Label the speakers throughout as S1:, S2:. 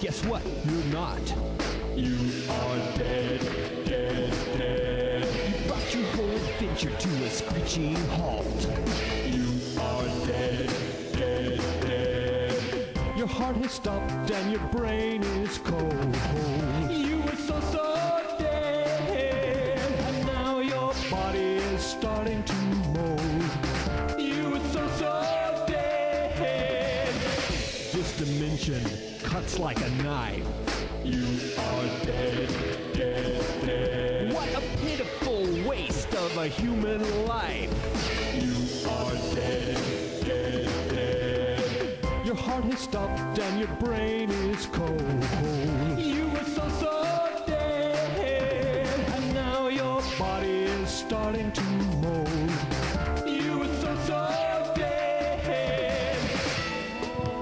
S1: guess what? You're not.
S2: You are dead, dead, dead.
S1: You brought your whole adventure to a screeching halt.
S2: You are dead, dead, dead.
S1: Your heart has stopped and your brain is cold. You were so dead, and now your body is starting to mold. You were so dead. This dimension cuts like a knife.
S2: You are dead, dead, dead.
S1: What a pitiful waste of a human life.
S2: You are dead, dead, dead.
S1: Your heart has stopped and your brain is cold. You were so dead, and now your body is starting to mold. You were so dead.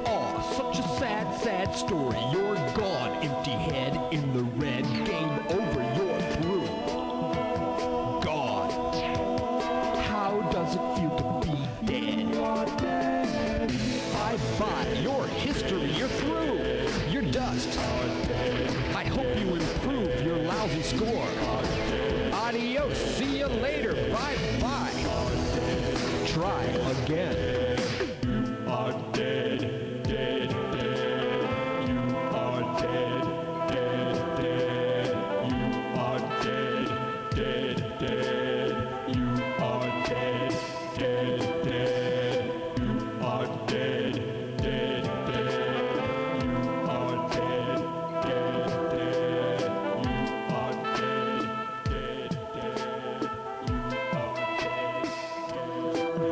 S1: Oh, such a sad, sad story. You're gone, empty head in the red. Game over, you're through. Gone. How does it feel to be dead? Bye-bye, your history, you're through. You're dust. I hope you improve your lousy score. Adios, see you later, bye-bye. Try again.
S2: You are dead, dead, dead. You are dead, dead, dead. You are dead, dead, dead. You are dead, dead, dead. You are dead, dead, dead. You are dead, dead, dead. You are dead, dead, dead. You are dead, dead, dead.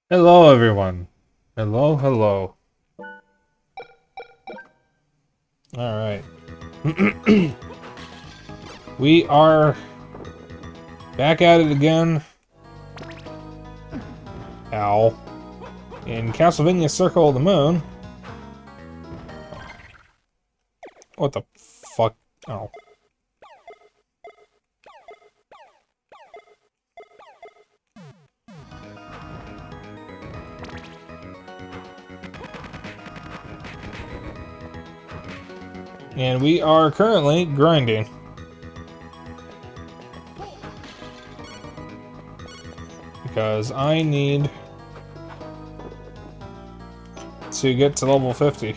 S3: Hello, everyone. Hello, hello. Alright. We are back at it again. Ow. In Castlevania Circle of the Moon. What the fuck? Oh. And we are currently grinding. Because I need to get to level 50.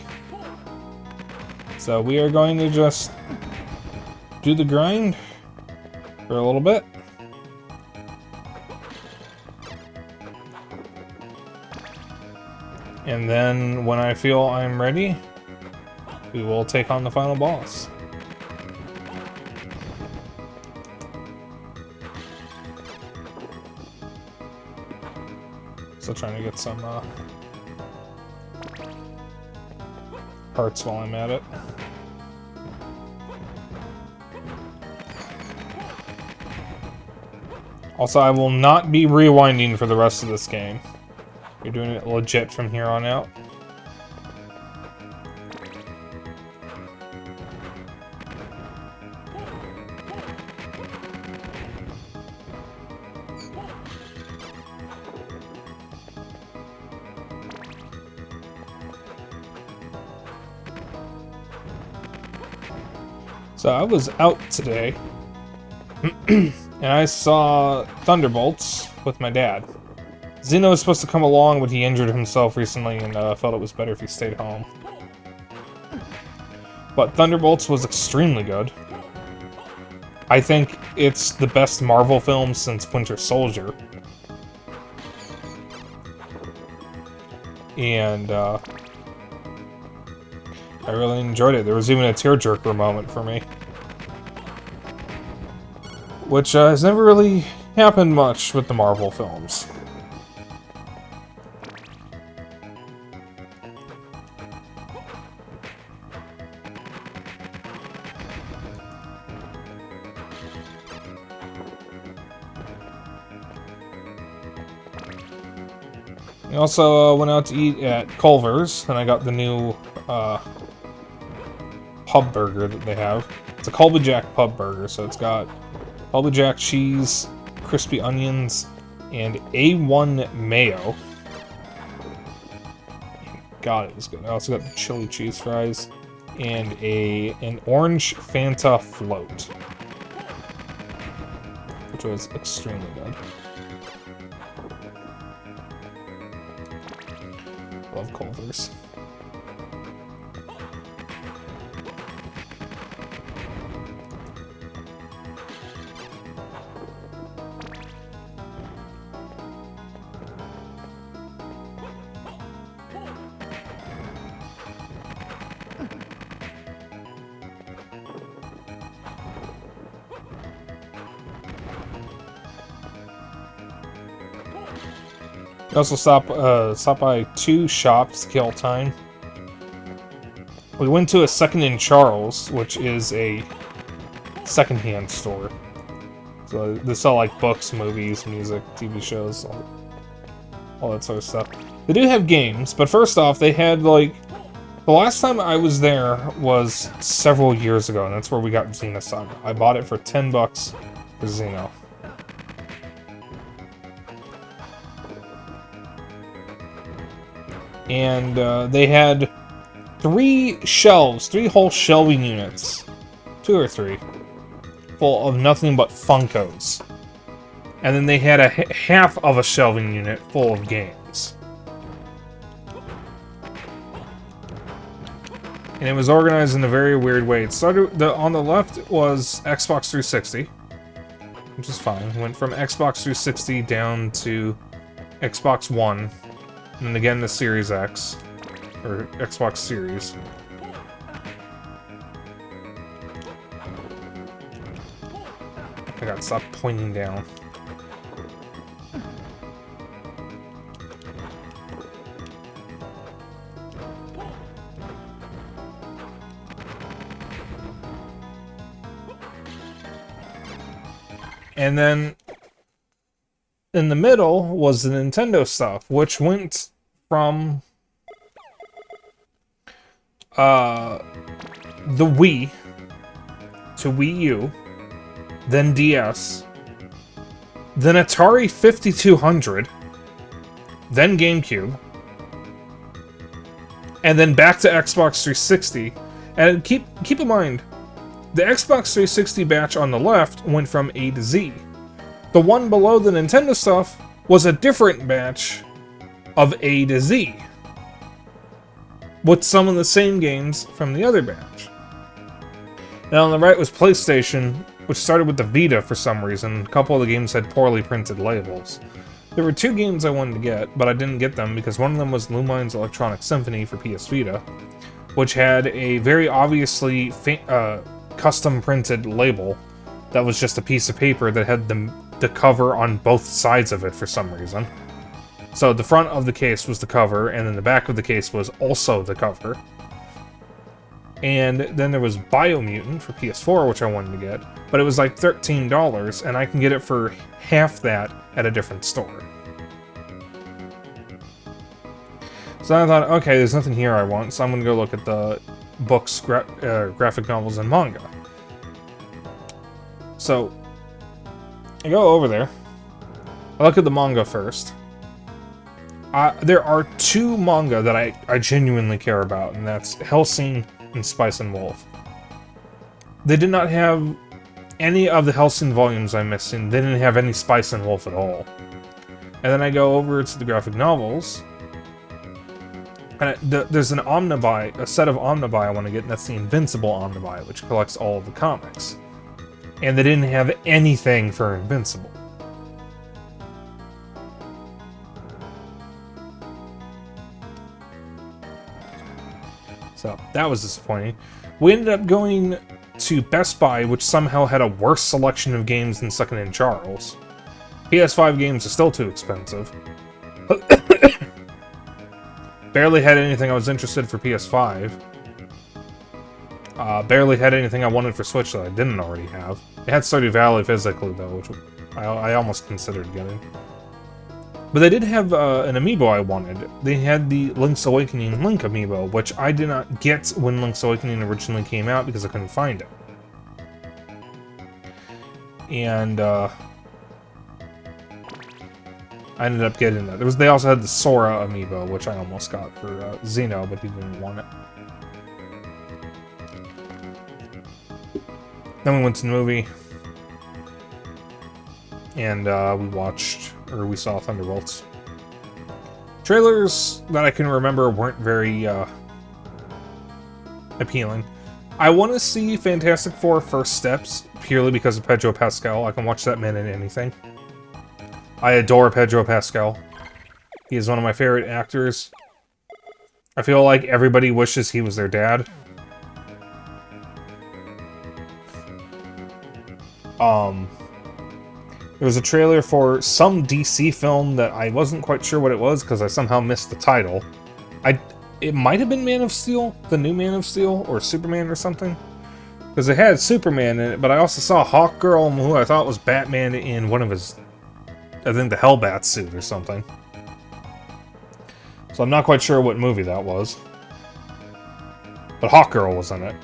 S3: So we are going to just do the grind for a little bit. And then when I feel I'm ready, we will take on the final boss. Still trying to get some parts while I'm at it. Also, I will not be rewinding for the rest of this game. You're doing it legit from here on out. So I was out today, and I saw Thunderbolts with my dad. Zeno was supposed to come along, but he injured himself recently and felt it was better if he stayed home. But Thunderbolts was extremely good. I think it's the best Marvel film since Winter Soldier. And I really enjoyed it. There was even a tearjerker moment for me. Which has never really happened much with the Marvel films. I also went out to eat at Culver's, and I got the new pub burger that they have. It's a Colby Jack pub burger, so it's got Colby Jack cheese, crispy onions, and A1 mayo. God, it was good. I also got the chili cheese fries and an orange Fanta float, which was extremely good. Love Culver's. We also stopped by 2 shops to kill time. We went to a Second in Charles, which is a secondhand store. So they sell like books, movies, music, TV shows, all that sort of stuff. They do have games, but first off, they had like... The last time I was there was several years ago, and that's where we got Xenosaga. I bought it for $10 for Xeno. And they had 3 whole shelving units, 2 or 3, full of nothing but Funkos. And then they had a half of a shelving unit full of games. And it was organized in a very weird way. It started, on the left was Xbox 360, which is fine. It went from Xbox 360 down to Xbox One. And then again, the Series X, or Xbox Series. I gotta stop pointing down. And then in the middle was the Nintendo stuff, which went from the Wii to Wii U, then DS, then Atari 5200, then GameCube, and then back to Xbox 360. And keep in mind, the Xbox 360 batch on the left went from A to Z. The one below the Nintendo stuff was a different batch of A to Z, with some of the same games from the other batch. And on the right was PlayStation, which started with the Vita for some reason. A couple of the games had poorly printed labels. There were 2 games I wanted to get, but I didn't get them because one of them was Lumine's Electronic Symphony for PS Vita, which had a very obviously custom printed label that was just a piece of paper that had the cover on both sides of it for some reason. So the front of the case was the cover, and then the back of the case was also the cover. And then there was Biomutant for PS4, which I wanted to get, but it was like $13, and I can get it for half that at a different store. So I thought, okay, there's nothing here I want, so I'm going to go look at the books, graphic novels, and manga. So I go over there. I look at the manga first. There are 2 manga that I genuinely care about, and that's Hellsing and Spice and Wolf. They did not have any of the Hellsing volumes I'm missing. They didn't have any Spice and Wolf at all. And then I go over to the graphic novels, and there's an omnibuy, a set of omnibuy I want to get, and that's the Invincible omnibuy, which collects all of the comics. And they didn't have anything for Invincible. So that was disappointing. We ended up going to Best Buy, which somehow had a worse selection of games than Second and Charles. PS5 games are still too expensive. Barely had anything I was interested for PS5. Barely had anything I wanted for Switch that I didn't already have. It had Stardew Valley physically, though, which I almost considered getting. But they did have an amiibo I wanted. They had the Link's Awakening Link amiibo, which I did not get when Link's Awakening originally came out because I couldn't find it. And I ended up getting that. They also had the Sora amiibo, which I almost got for Zeno, but he didn't want it. Then we went to the movie, and we saw Thunderbolts. Trailers that I can remember weren't very appealing. I want to see Fantastic Four First Steps, purely because of Pedro Pascal. I can watch that man in anything. I adore Pedro Pascal. He is one of my favorite actors. I feel like everybody wishes he was their dad. There was a trailer for some DC film that I wasn't quite sure what it was because I somehow missed the title. It might have been Man of Steel, the new Man of Steel, or Superman or something. Because it had Superman in it, but I also saw Hawkgirl, who I thought was Batman in one of his, I think the Hellbat suit or something. So I'm not quite sure what movie that was. But Hawkgirl was in it,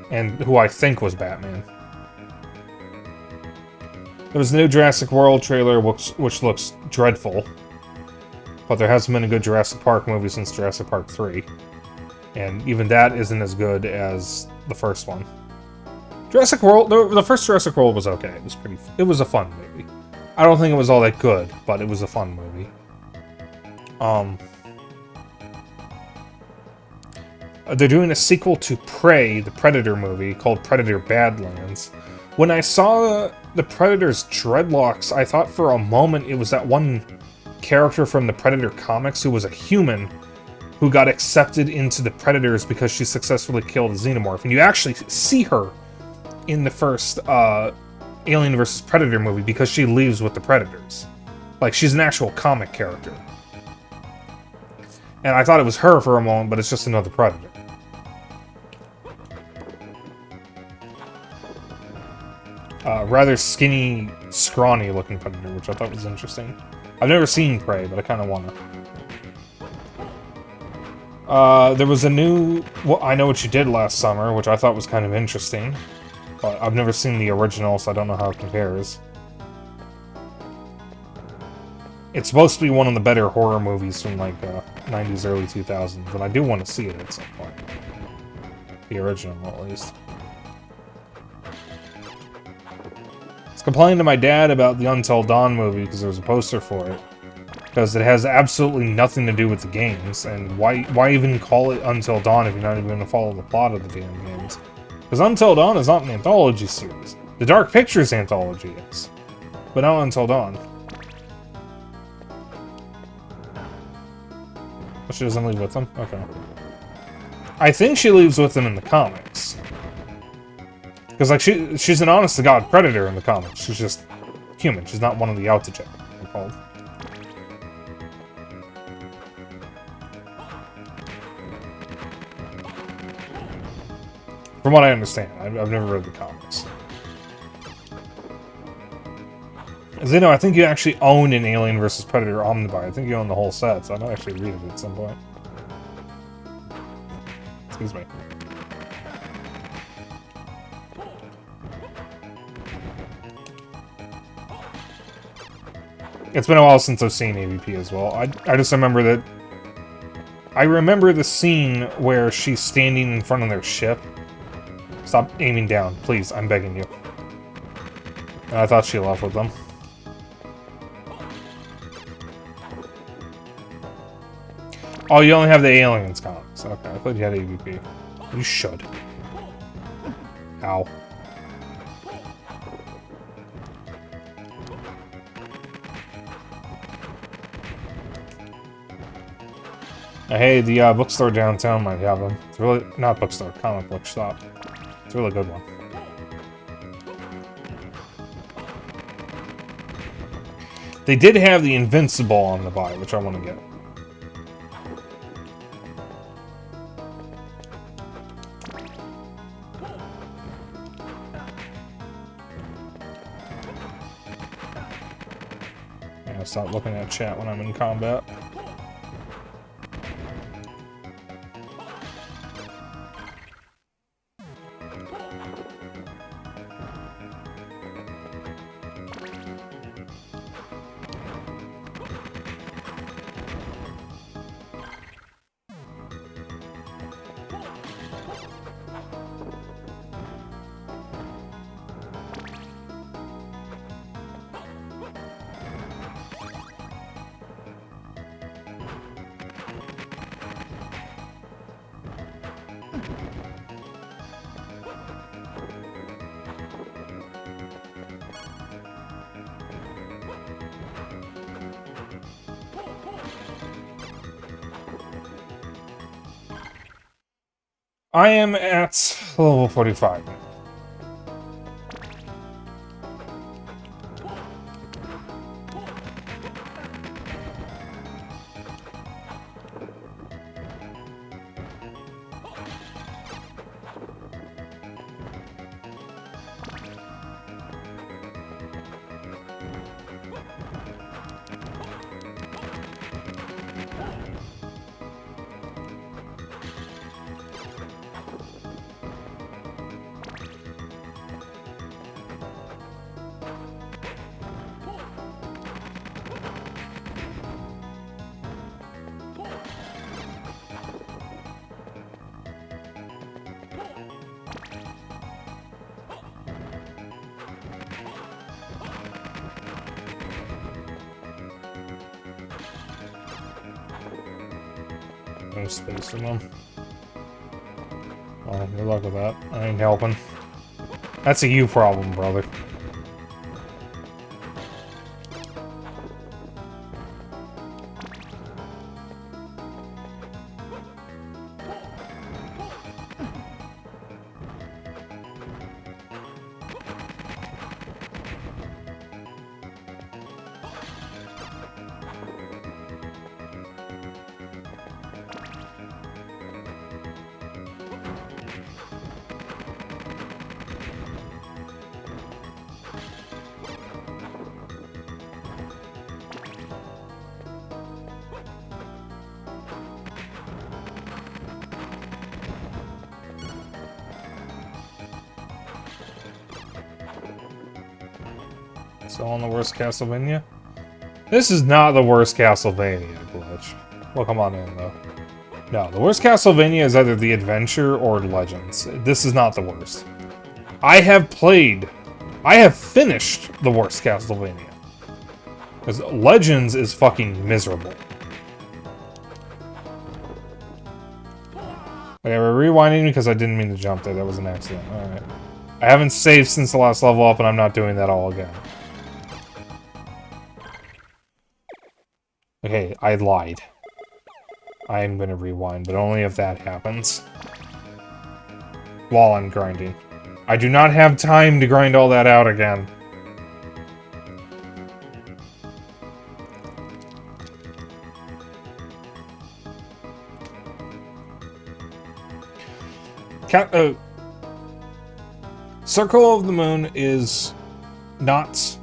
S3: and who I think was Batman. There was a new Jurassic World trailer, which looks dreadful. But there hasn't been a good Jurassic Park movie since Jurassic Park 3. And even that isn't as good as the first one. Jurassic World, the first Jurassic World was okay. It was a fun movie. I don't think it was all that good, but it was a fun movie. They're doing a sequel to Prey, the Predator movie, called Predator Badlands. When I saw the Predator's dreadlocks, I thought for a moment it was that one character from the Predator comics who was a human who got accepted into the Predators because she successfully killed a xenomorph. And you actually see her in the first Alien vs. Predator movie because she leaves with the Predators. Like, she's an actual comic character. And I thought it was her for a moment, but it's just another Predator. rather skinny, scrawny-looking predator, which I thought was interesting. I've never seen Prey, but I kind of want to. There was a new I Know What You Did Last Summer, which I thought was kind of interesting. But I've never seen the original, so I don't know how it compares. It's supposed to be one of the better horror movies from, like, 90s, early 2000s, and I do want to see it at some point. The original, at least. I was complaining to my dad about the Until Dawn movie, because there was a poster for it. Because it has absolutely nothing to do with the games, and why even call it Until Dawn if you're not even going to follow the plot of the damn games? Because Until Dawn is not an anthology series. The Dark Pictures anthology is. But not Until Dawn. But she doesn't leave with them? Okay. I think she leaves with them in the comics. Because, like, she's an honest-to-God predator in the comics. She's just human. She's not one of the Outtaject, they're called. From what I understand. I've never read the comics. As you know, I think you actually own an Alien vs. Predator Omnibuy. I think you own the whole set, so I might actually read it at some point. Excuse me. It's been a while since I've seen AVP as well. I just remember that... I remember the scene where she's standing in front of their ship. Stop aiming down, please, I'm begging you. And I thought she left with them. Oh, you only have the Aliens comics. Okay, I thought you had AVP. You should. Ow. Hey, the bookstore downtown might have them. It's really... not bookstore, comic book shop. It's a really good one. They did have the Invincible on the buy, which I want to get. Yeah, stop looking at chat when I'm in combat. I am at level 45. No space in them. Oh, good luck with that. I ain't helping. That's a you problem, brother. So on the worst Castlevania? This is not the worst Castlevania, Glitch. Well, come on in, though. No, the worst Castlevania is either The Adventure or Legends. This is not the worst. I have finished the worst Castlevania. Because Legends is fucking miserable. Okay, we're rewinding because I didn't mean to jump there. That was an accident. Alright. I haven't saved since the last level up, and I'm not doing that all again. Okay, I lied. I am going to rewind, but only if that happens. While I'm grinding. I do not have time to grind all that out again. Circle of the Moon is not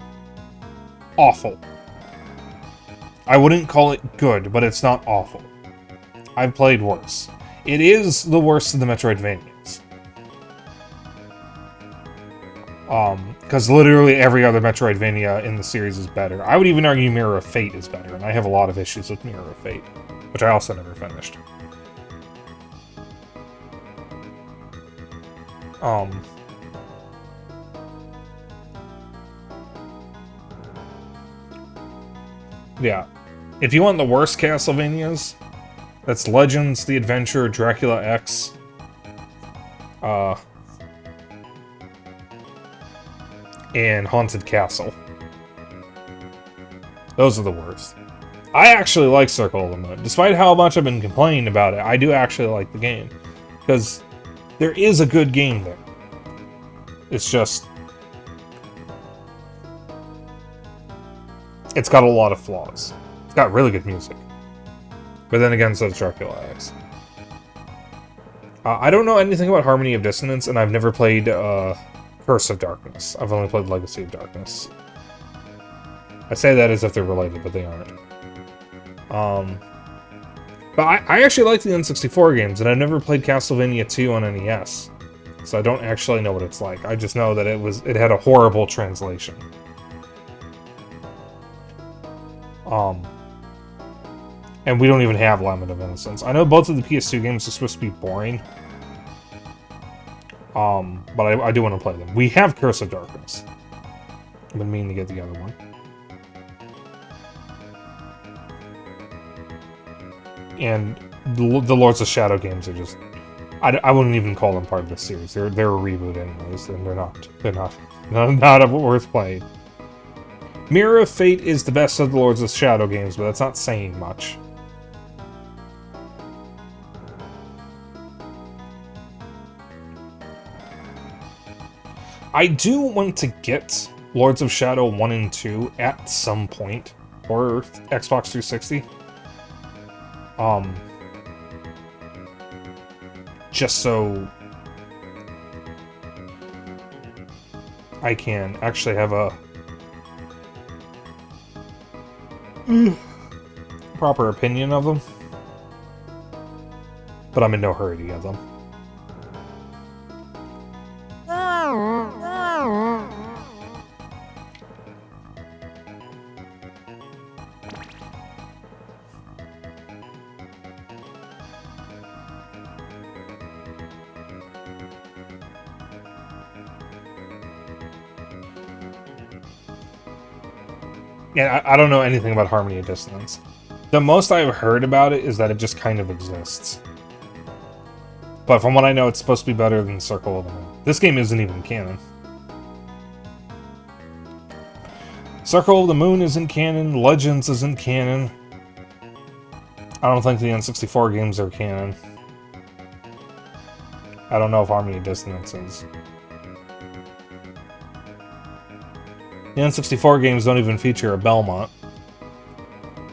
S3: awful. I wouldn't call it good, but it's not awful. I've played worse. It is the worst of the Metroidvanias. Because literally every other Metroidvania in the series is better. I would even argue Mirror of Fate is better, and I have a lot of issues with Mirror of Fate, which I also never finished. Yeah. If you want the worst Castlevanias, that's Legends, The Adventure, Dracula X, and Haunted Castle. Those are the worst. I actually like Circle of the Moon. Despite how much I've been complaining about it, I do actually like the game. Because there is a good game there. It's just... it's got a lot of flaws. It's got really good music. But then again, so does Dracula X. I don't know anything about Harmony of Dissonance, and I've never played Curse of Darkness. I've only played Legacy of Darkness. I say that as if they're related, but they aren't. But I actually like the N64 games, and I've never played Castlevania 2 on NES. So I don't actually know what it's like. I just know that it had a horrible translation. And we don't even have Lament of Innocence. I know both of the PS2 games are supposed to be boring. But I do want to play them. We have Curse of Darkness. I've been meaning to get the other one. And the Lords of Shadow games are just... I wouldn't even call them part of the series. They're a reboot anyways, and they're not worth playing. Mirror of Fate is the best of the Lords of Shadow games, but that's not saying much. I do want to get Lords of Shadow 1 and 2 at some point, or Xbox 360. Just so I can actually have a proper opinion of them. But I'm in no hurry to get them. Yeah, I don't know anything about Harmony of Dissonance. The most I've heard about it is that it just kind of exists. But from what I know, it's supposed to be better than Circle of the Moon. This game isn't even canon. Circle of the Moon isn't canon, Legends isn't canon. I don't think the N64 games are canon. I don't know if Harmony of Dissonance is. The N64 games don't even feature a Belmont.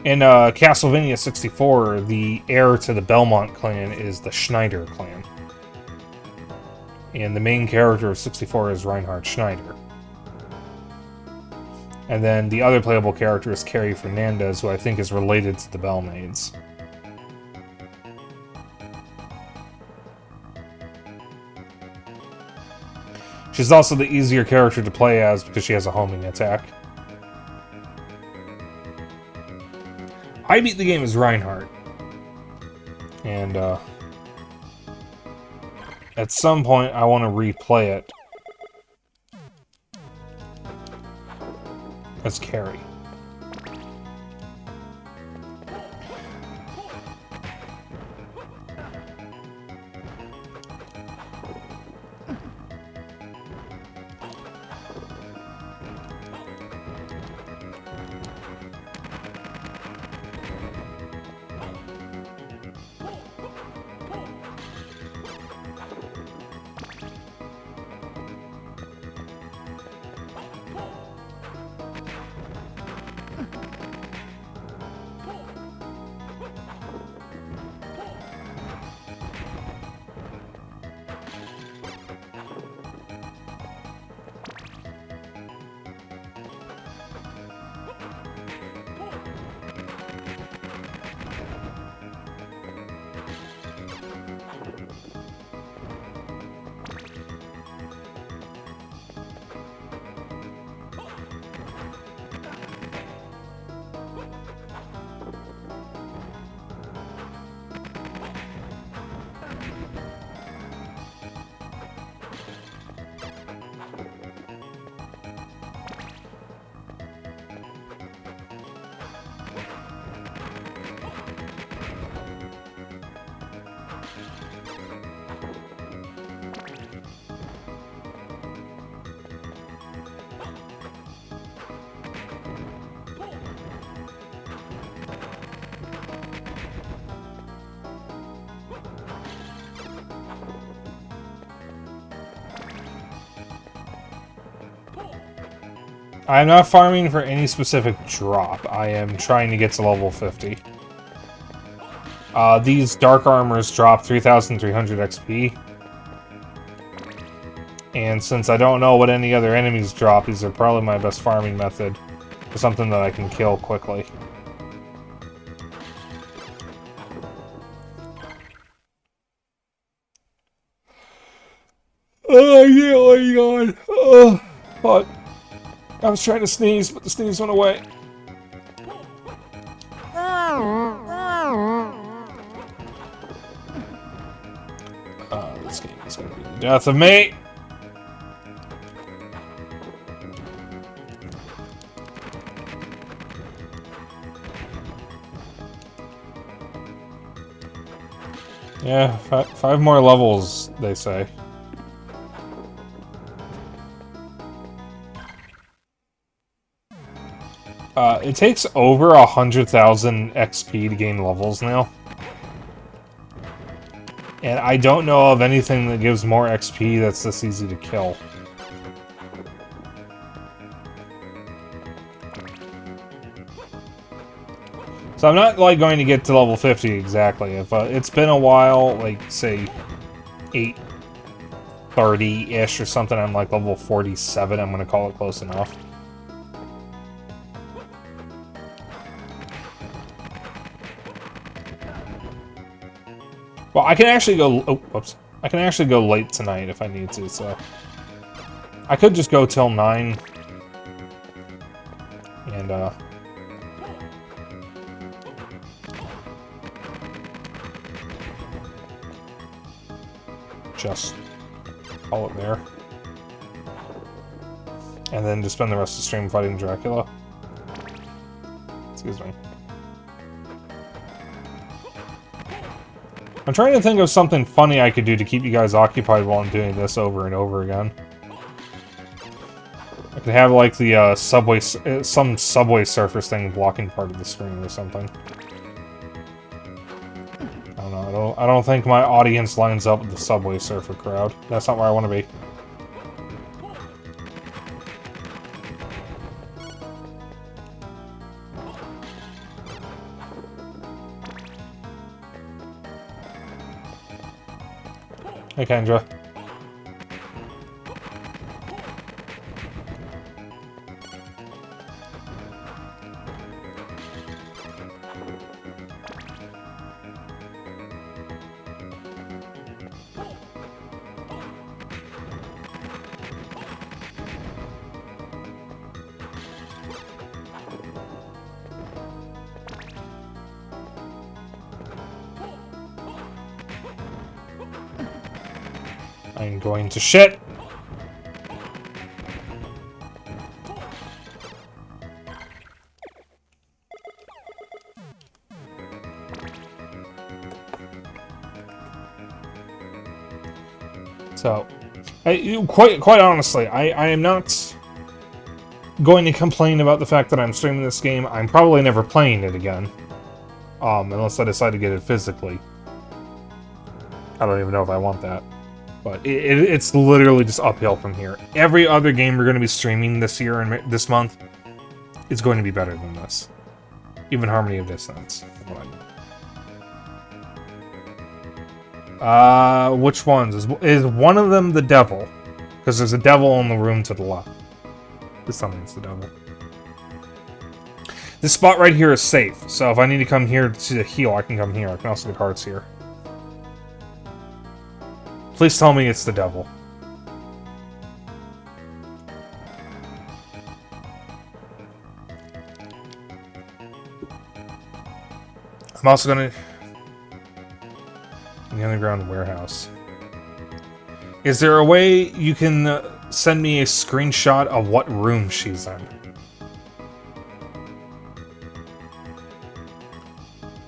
S3: In Castlevania 64, the heir to the Belmont clan is the Schneider clan. And the main character of 64 is Reinhard Schneider. And then the other playable character is Carrie Fernandez, who I think is related to the Bellmaids. She's also the easier character to play as because she has a homing attack. I beat the game as Reinhardt. And, at some point, I want to replay it as Carrie. I'm not farming for any specific drop. I am trying to get to level 50. These Dark Armors drop 3,300 XP. And since I don't know what any other enemies drop, these are probably my best farming method for something that I can kill quickly. Oh, yeah, oh my god. Oh, but I was trying to sneeze, but the sneeze went away. This game is gonna be the death of me. Yeah, five more levels, they say. It takes over 100,000 XP to gain levels now. And I don't know of anything that gives more XP that's this easy to kill. So I'm not, like, going to get to level 50 exactly. If it's been a while, like, say, 8:30-ish or something, I'm like level 47, I'm going to call it close enough. Well, I can actually go... Oh, whoops. I can actually go late tonight if I need to, so... I could just go till 9. And, just call it there. And then just spend the rest of the stream fighting Dracula. Excuse me. I'm trying to think of something funny I could do to keep you guys occupied while I'm doing this over and over again. I could have, like, the, some Subway Surfers thing blocking part of the screen or something. I don't know, I don't think my audience lines up with the Subway Surfer crowd. That's not where I want to be. Hey, Kendra. I'm going to shit. So, quite honestly, I am not going to complain about the fact that I'm streaming this game. I'm probably never playing it again. Unless I decide to get it physically. I don't even know if I want that. But it's literally just uphill from here. Every other game we're going to be streaming this year and this month is going to be better than this. Even Harmony of Dissonance. Which ones? Is one of them the devil? Because there's a devil in the room to the left. This time it's the devil. This spot right here is safe, so if I need to come here to heal, I can come here. I can also get hearts here. Please tell me it's the devil. I'm also gonna... in the underground warehouse. Is there a way you can send me a screenshot of what room she's in?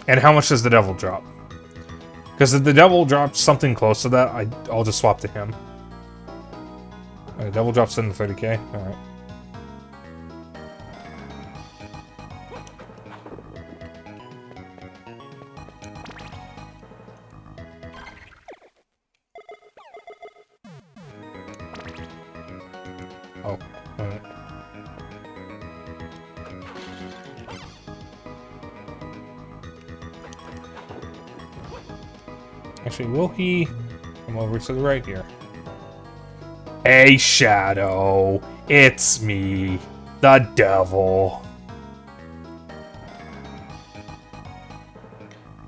S3: And how much does the devil drop? Because if the devil drops something close to that, I'll just swap to him. The devil drops in the 30k? Alright. Oh, alright. Actually, will he come over to the right here? Hey, Shadow! It's me, the devil.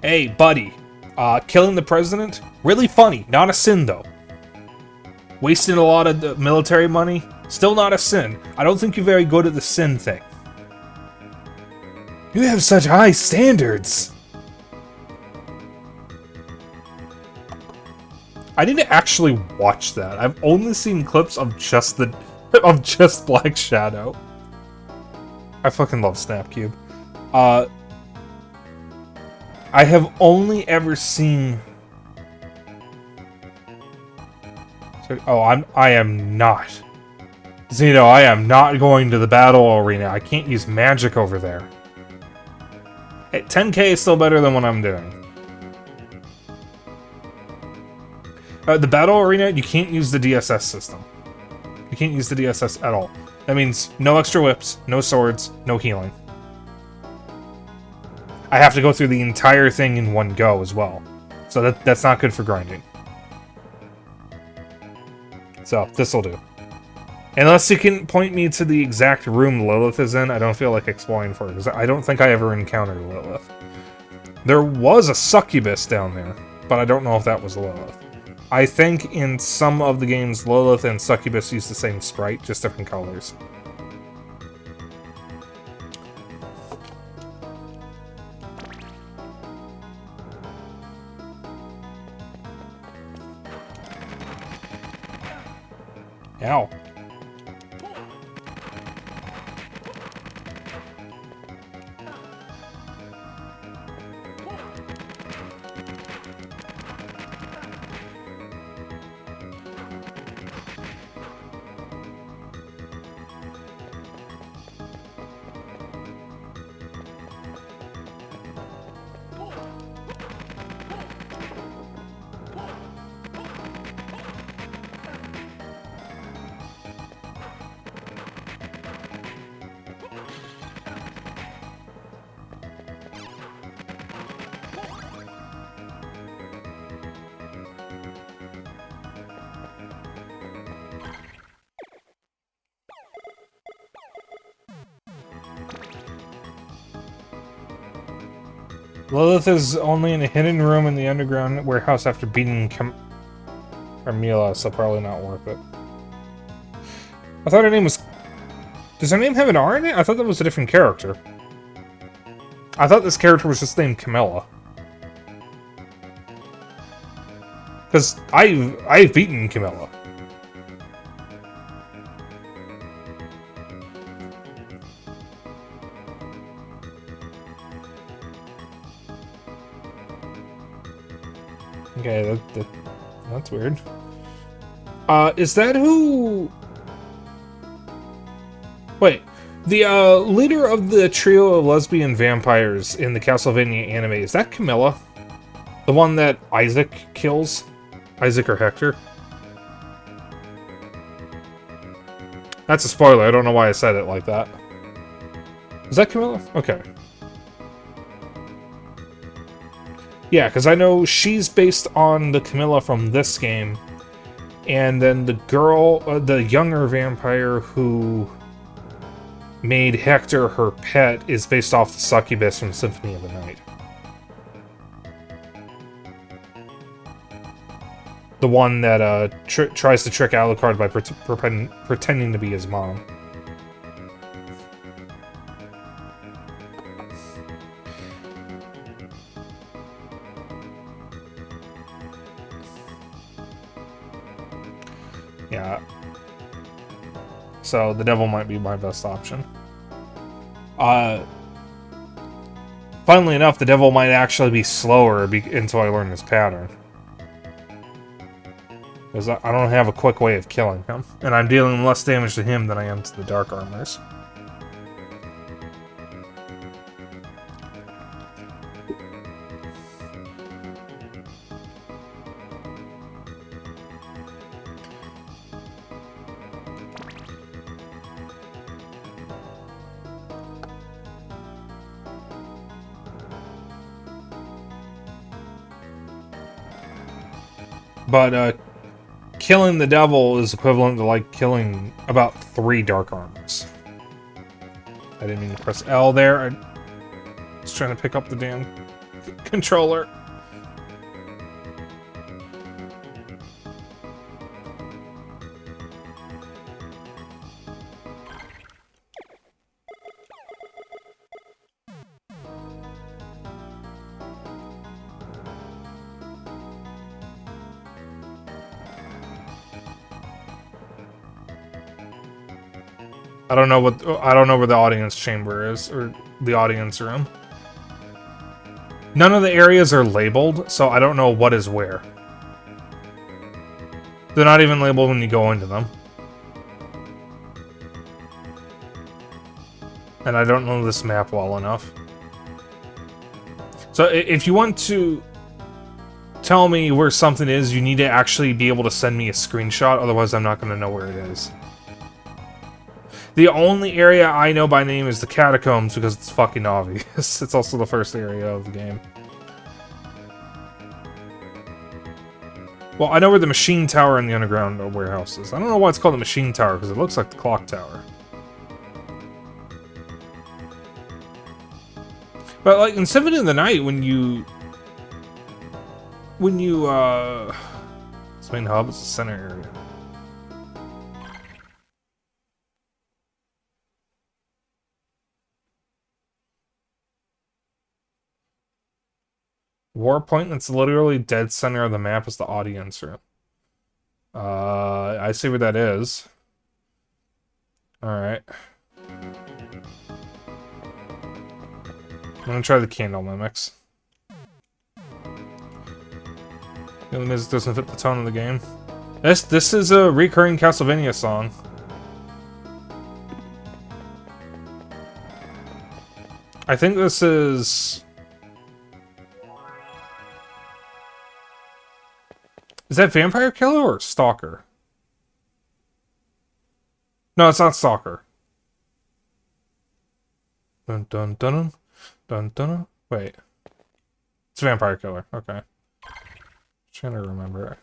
S3: Hey, buddy. Killing the president? Really funny. Not a sin, though. Wasting a lot of the military money? Still not a sin. I don't think you're very good at the sin thing. You have such high standards! I need to actually watch that. I've only seen clips of just Black Shadow. I fucking love Snapcube. I have only ever seen... Oh, I am not. Zeno, I am not going to the battle arena. I can't use magic over there. Hey, 10k is still better than what I'm doing. The battle arena, you can't use the DSS system. You can't use the DSS at all. That means no extra whips, no swords, no healing. I have to go through the entire thing in one go as well. So that's not good for grinding. So, this'll do. Unless you can point me to the exact room Lilith is in, I don't feel like exploring for it, because I don't think I ever encountered Lilith. There was a succubus down there, but I don't know if that was Lilith. I think in some of the games, Lilith and Succubus use the same sprite, just different colors. Ow. Lilith is only in a hidden room in the underground warehouse after beating Carmilla, so probably not worth it. I thought her name was... Does her name have an R in it? I thought that was a different character. I thought this character was just named Camilla. Because I've beaten Camilla. Okay, that's weird. Is that who... Wait, the leader of the trio of lesbian vampires in the Castlevania anime, is that Camilla? The one that Isaac kills? Isaac or Hector? That's a spoiler, I don't know why I said it like that. Is that Camilla? Okay. Yeah, because I know she's based on the Camilla from this game. And then the girl, the younger vampire who made Hector her pet is based off the succubus from Symphony of the Night. The one that tries to trick Alucard by pretending to be his mom. Yeah. So the devil might be my best option. Funnily enough, the devil might actually be slower until I learn his pattern. Because I don't have a quick way of killing him. And I'm dealing less damage to him than I am to the Dark Armors. But, killing the devil is equivalent to, like, killing about 3 Dark Armors. I didn't mean to press L there. I was trying to pick up the damn controller. I don't know where the audience chamber is, or the audience room. None of the areas are labeled, so I don't know what is where. They're not even labeled when you go into them. And I don't know this map well enough. So if you want to tell me where something is, you need to actually be able to send me a screenshot, otherwise I'm not going to know where it is. The only area I know by name is the catacombs because it's fucking obvious. It's also the first area of the game. Well, I know where the machine tower and the underground warehouse is. I don't know why it's called the machine tower because it looks like the clock tower. But like in Symphony of the Night, when you it's main hub, it's the center area. Warpoint that's literally dead center of the map is the audience room. I see where that is. Alright. I'm gonna try the candle mimics. The music doesn't fit the tone of the game. This is a recurring Castlevania song. I think this is... Is that Vampire Killer or Stalker? No, it's not Stalker. Dun dun dun dun dun. Wait. It's Vampire Killer. Okay. Trying to remember.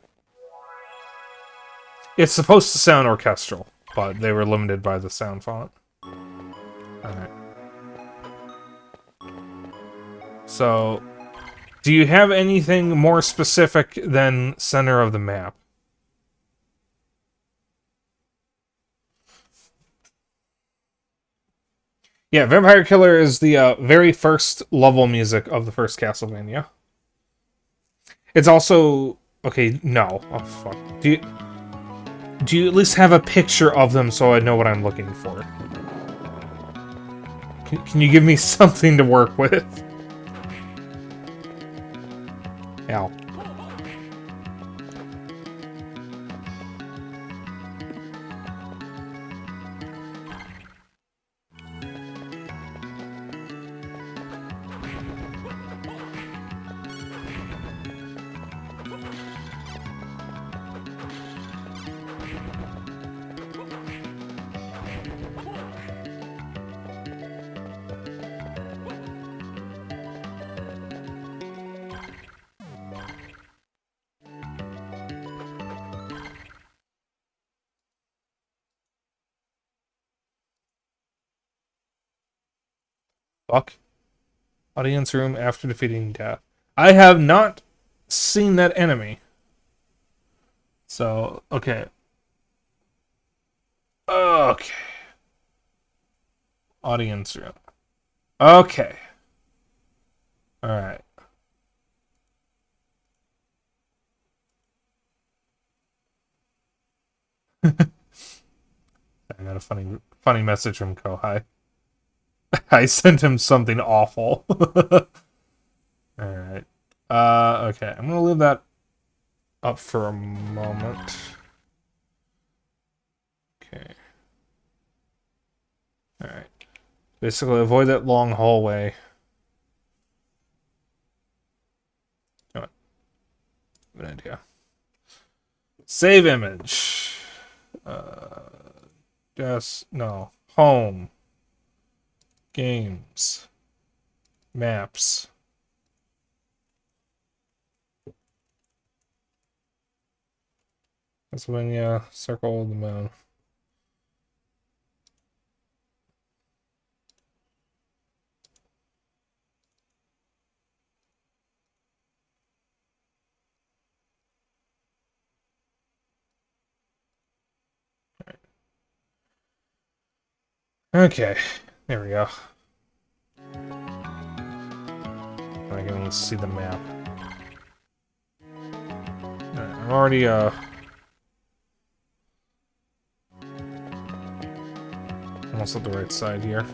S3: It's supposed to sound orchestral, but they were limited by the sound font. Alright. So... do you have anything more specific than center of the map? Yeah, Vampire Killer is the very first level music of the first Castlevania. It's also Okay, no. Oh, fuck. Do you at least have a picture of them so I know what I'm looking for? Can you give me something to work with? Ow. Fuck. Audience room after defeating death. I have not seen that enemy. So, okay. Okay. Audience room. Okay. Alright. I got a funny message from Kohai. I sent him something awful. Alright. Okay. I'm gonna leave that up for a moment. Okay. Alright. Basically, avoid that long hallway. Oh, good idea. Save image. Yes. No. Home. Games. Maps. Castlevania, circle the moon. Okay, there we go. I can see the map. Alright, I'm already, almost at the right side here.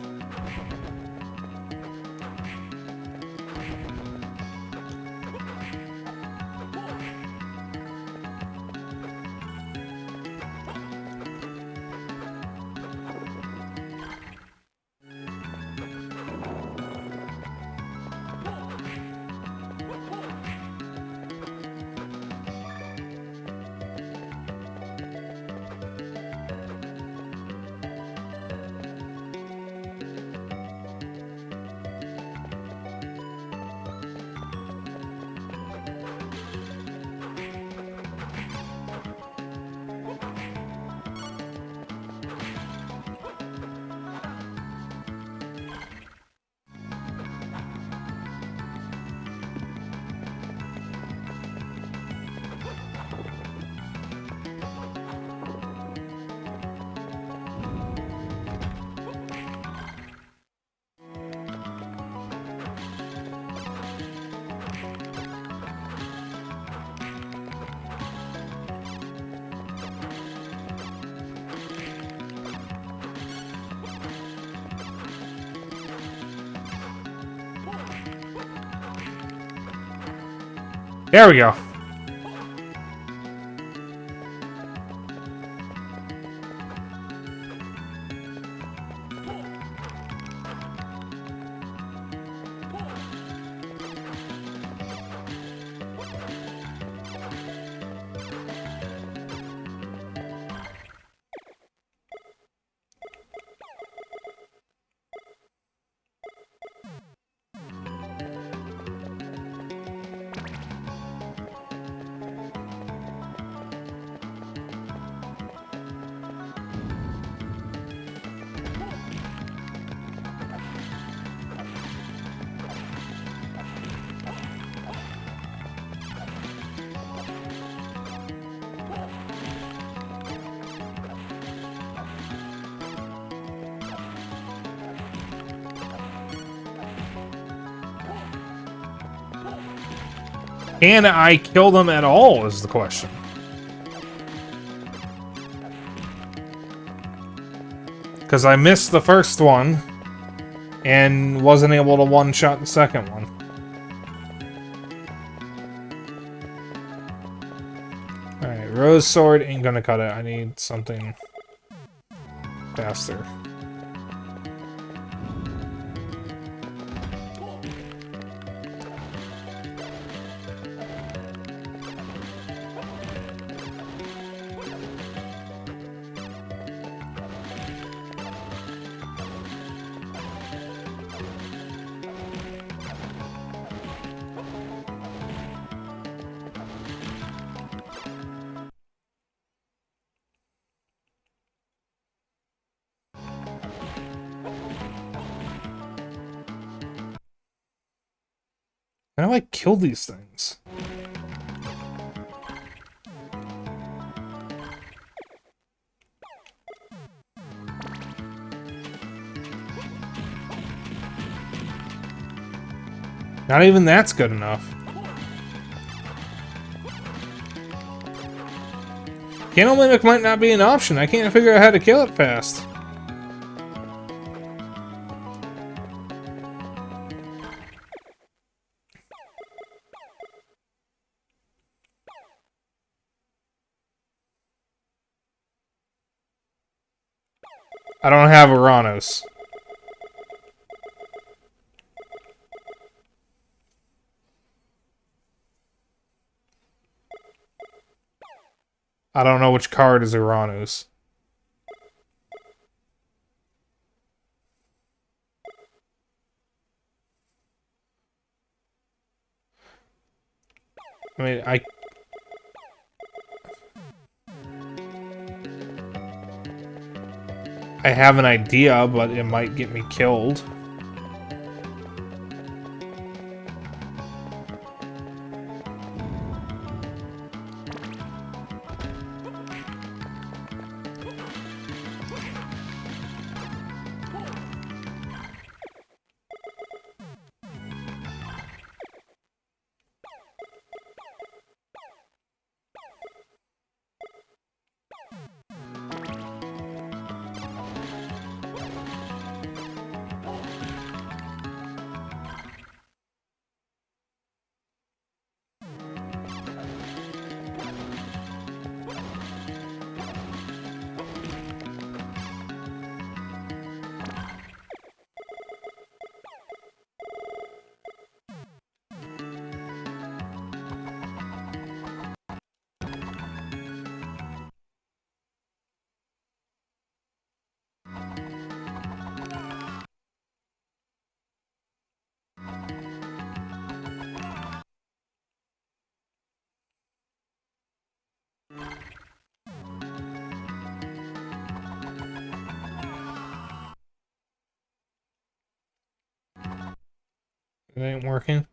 S3: There we go. Can I kill them at all is the question. Because I missed the first one and wasn't able to one-shot the second one. Alright, Rose Sword ain't gonna cut it. I need something faster. How do I kill these things? Not even that's good enough. Candle Mimic might not be an option. I can't figure out how to kill it fast. I don't have Uranus. I don't know which card is Uranus. I mean, I have an idea, but it might get me killed. It ain't working.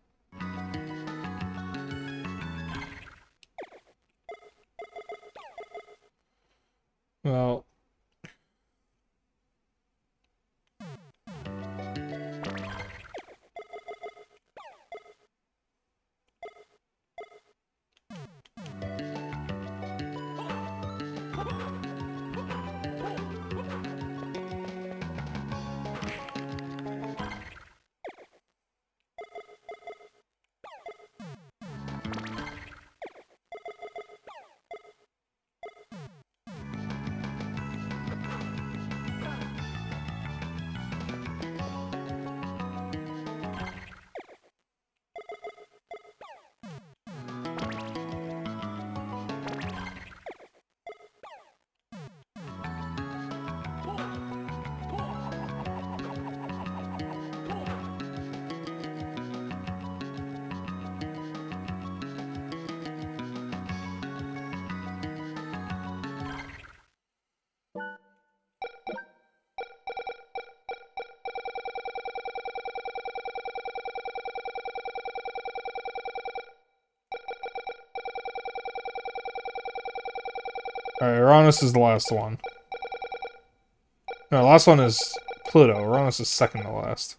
S3: Well... Alright, Uranus is the last one. No, the last one is Pluto. Uranus is second to last.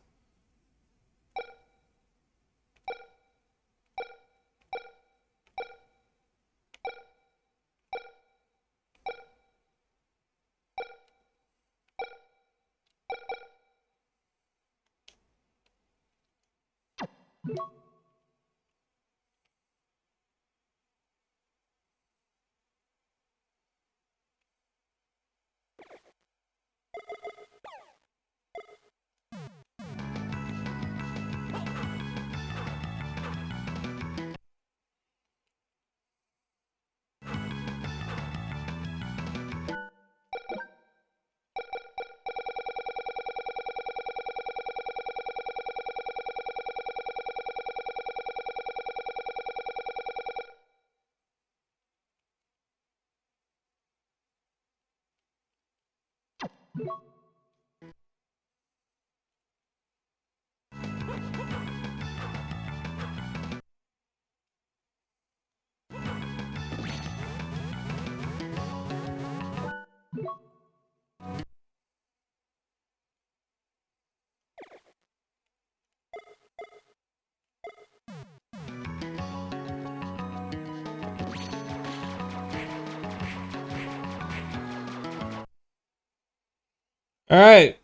S3: Alright.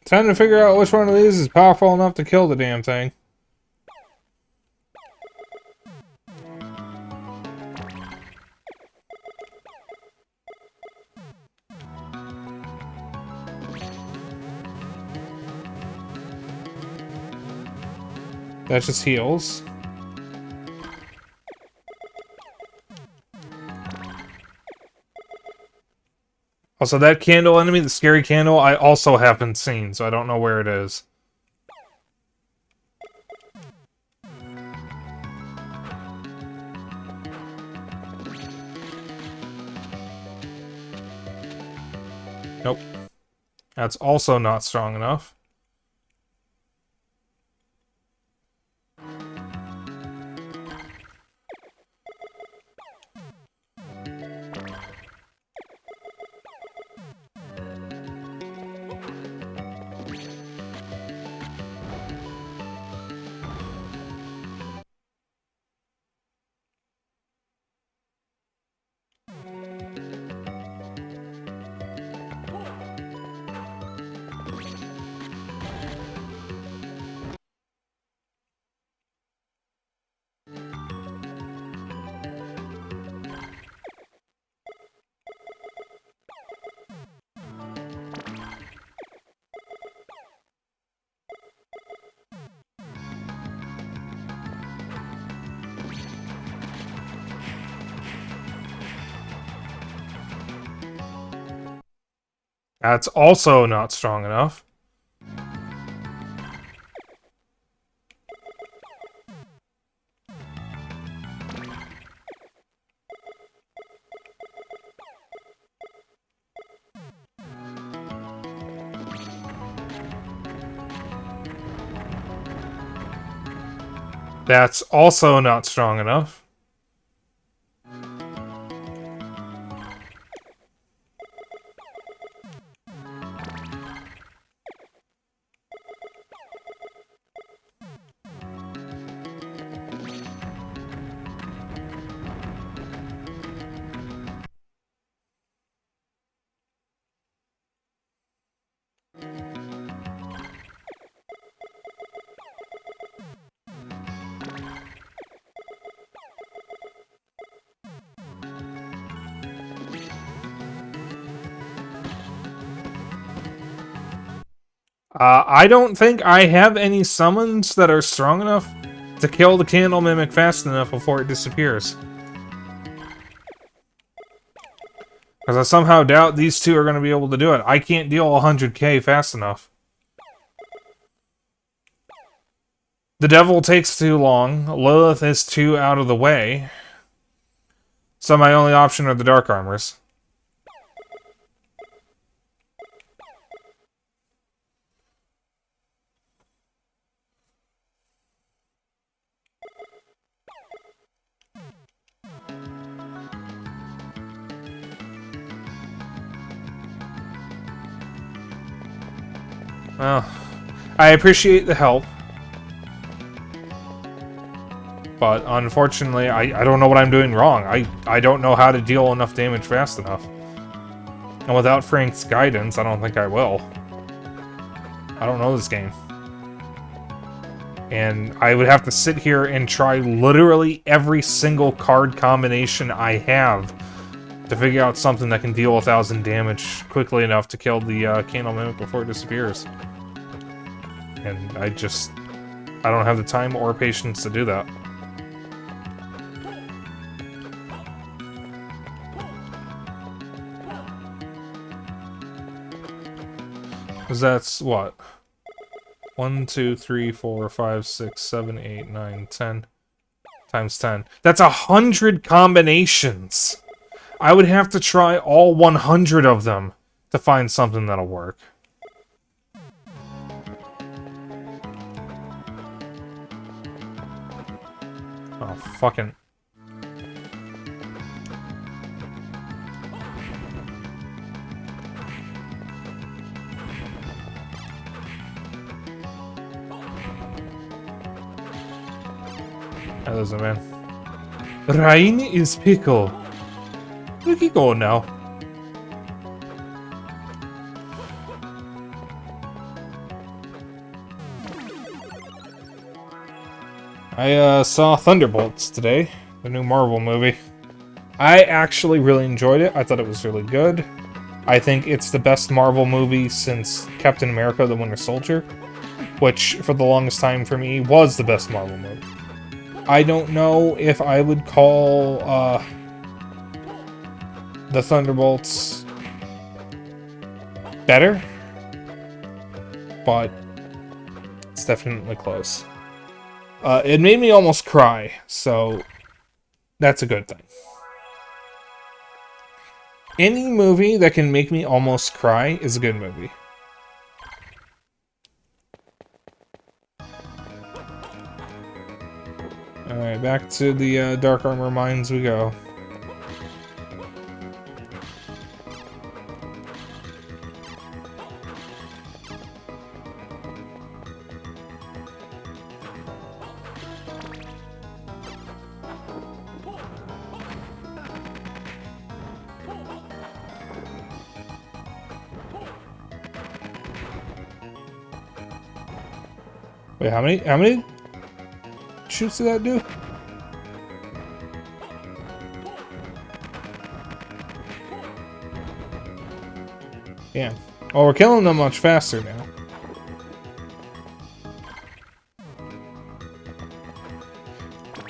S3: Time to figure out which one of these is powerful enough to kill the damn thing. That just heals. Also, that candle enemy, the scary candle, I also haven't seen, so I don't know where it is. Nope. That's also not strong enough. That's also not strong enough. That's also not strong enough. I don't think I have any summons that are strong enough to kill the candle mimic fast enough before it disappears. Because I somehow doubt these two are going to be able to do it. I can't deal 100k fast enough. The devil takes too long. Lilith is too out of the way. So my only option are the dark armors. Well, I appreciate the help. But unfortunately, I don't know what I'm doing wrong. I don't know how to deal enough damage fast enough. And without Frank's guidance, I don't think I will. I don't know this game. And I would have to sit here and try literally every single card combination I have to figure out something that can deal 1,000 damage quickly enough to kill the Candle Mimic before it disappears. And I don't have the time or patience to do that. Because that's what? 1, 2, 3, 4, 5, 6, 7, 8, 9, 10. Times 10. That's 100 combinations! I would have to try all 100 of them to find something that'll work. Oh, fucking... Listen, man. Rain is pickle. We can go now. I saw Thunderbolts today, the new Marvel movie. I actually really enjoyed it. I thought it was really good. I think it's the best Marvel movie since Captain America: The Winter Soldier, which for the longest time for me was the best Marvel movie. I don't know if I would call the Thunderbolts better, but it's definitely close. It made me almost cry, so that's a good thing. Any movie that can make me almost cry is a good movie. Alright, back to the Dark Armor Mines we go. Wait, how many shoots did that do? Yeah. Well, we're killing them much faster now.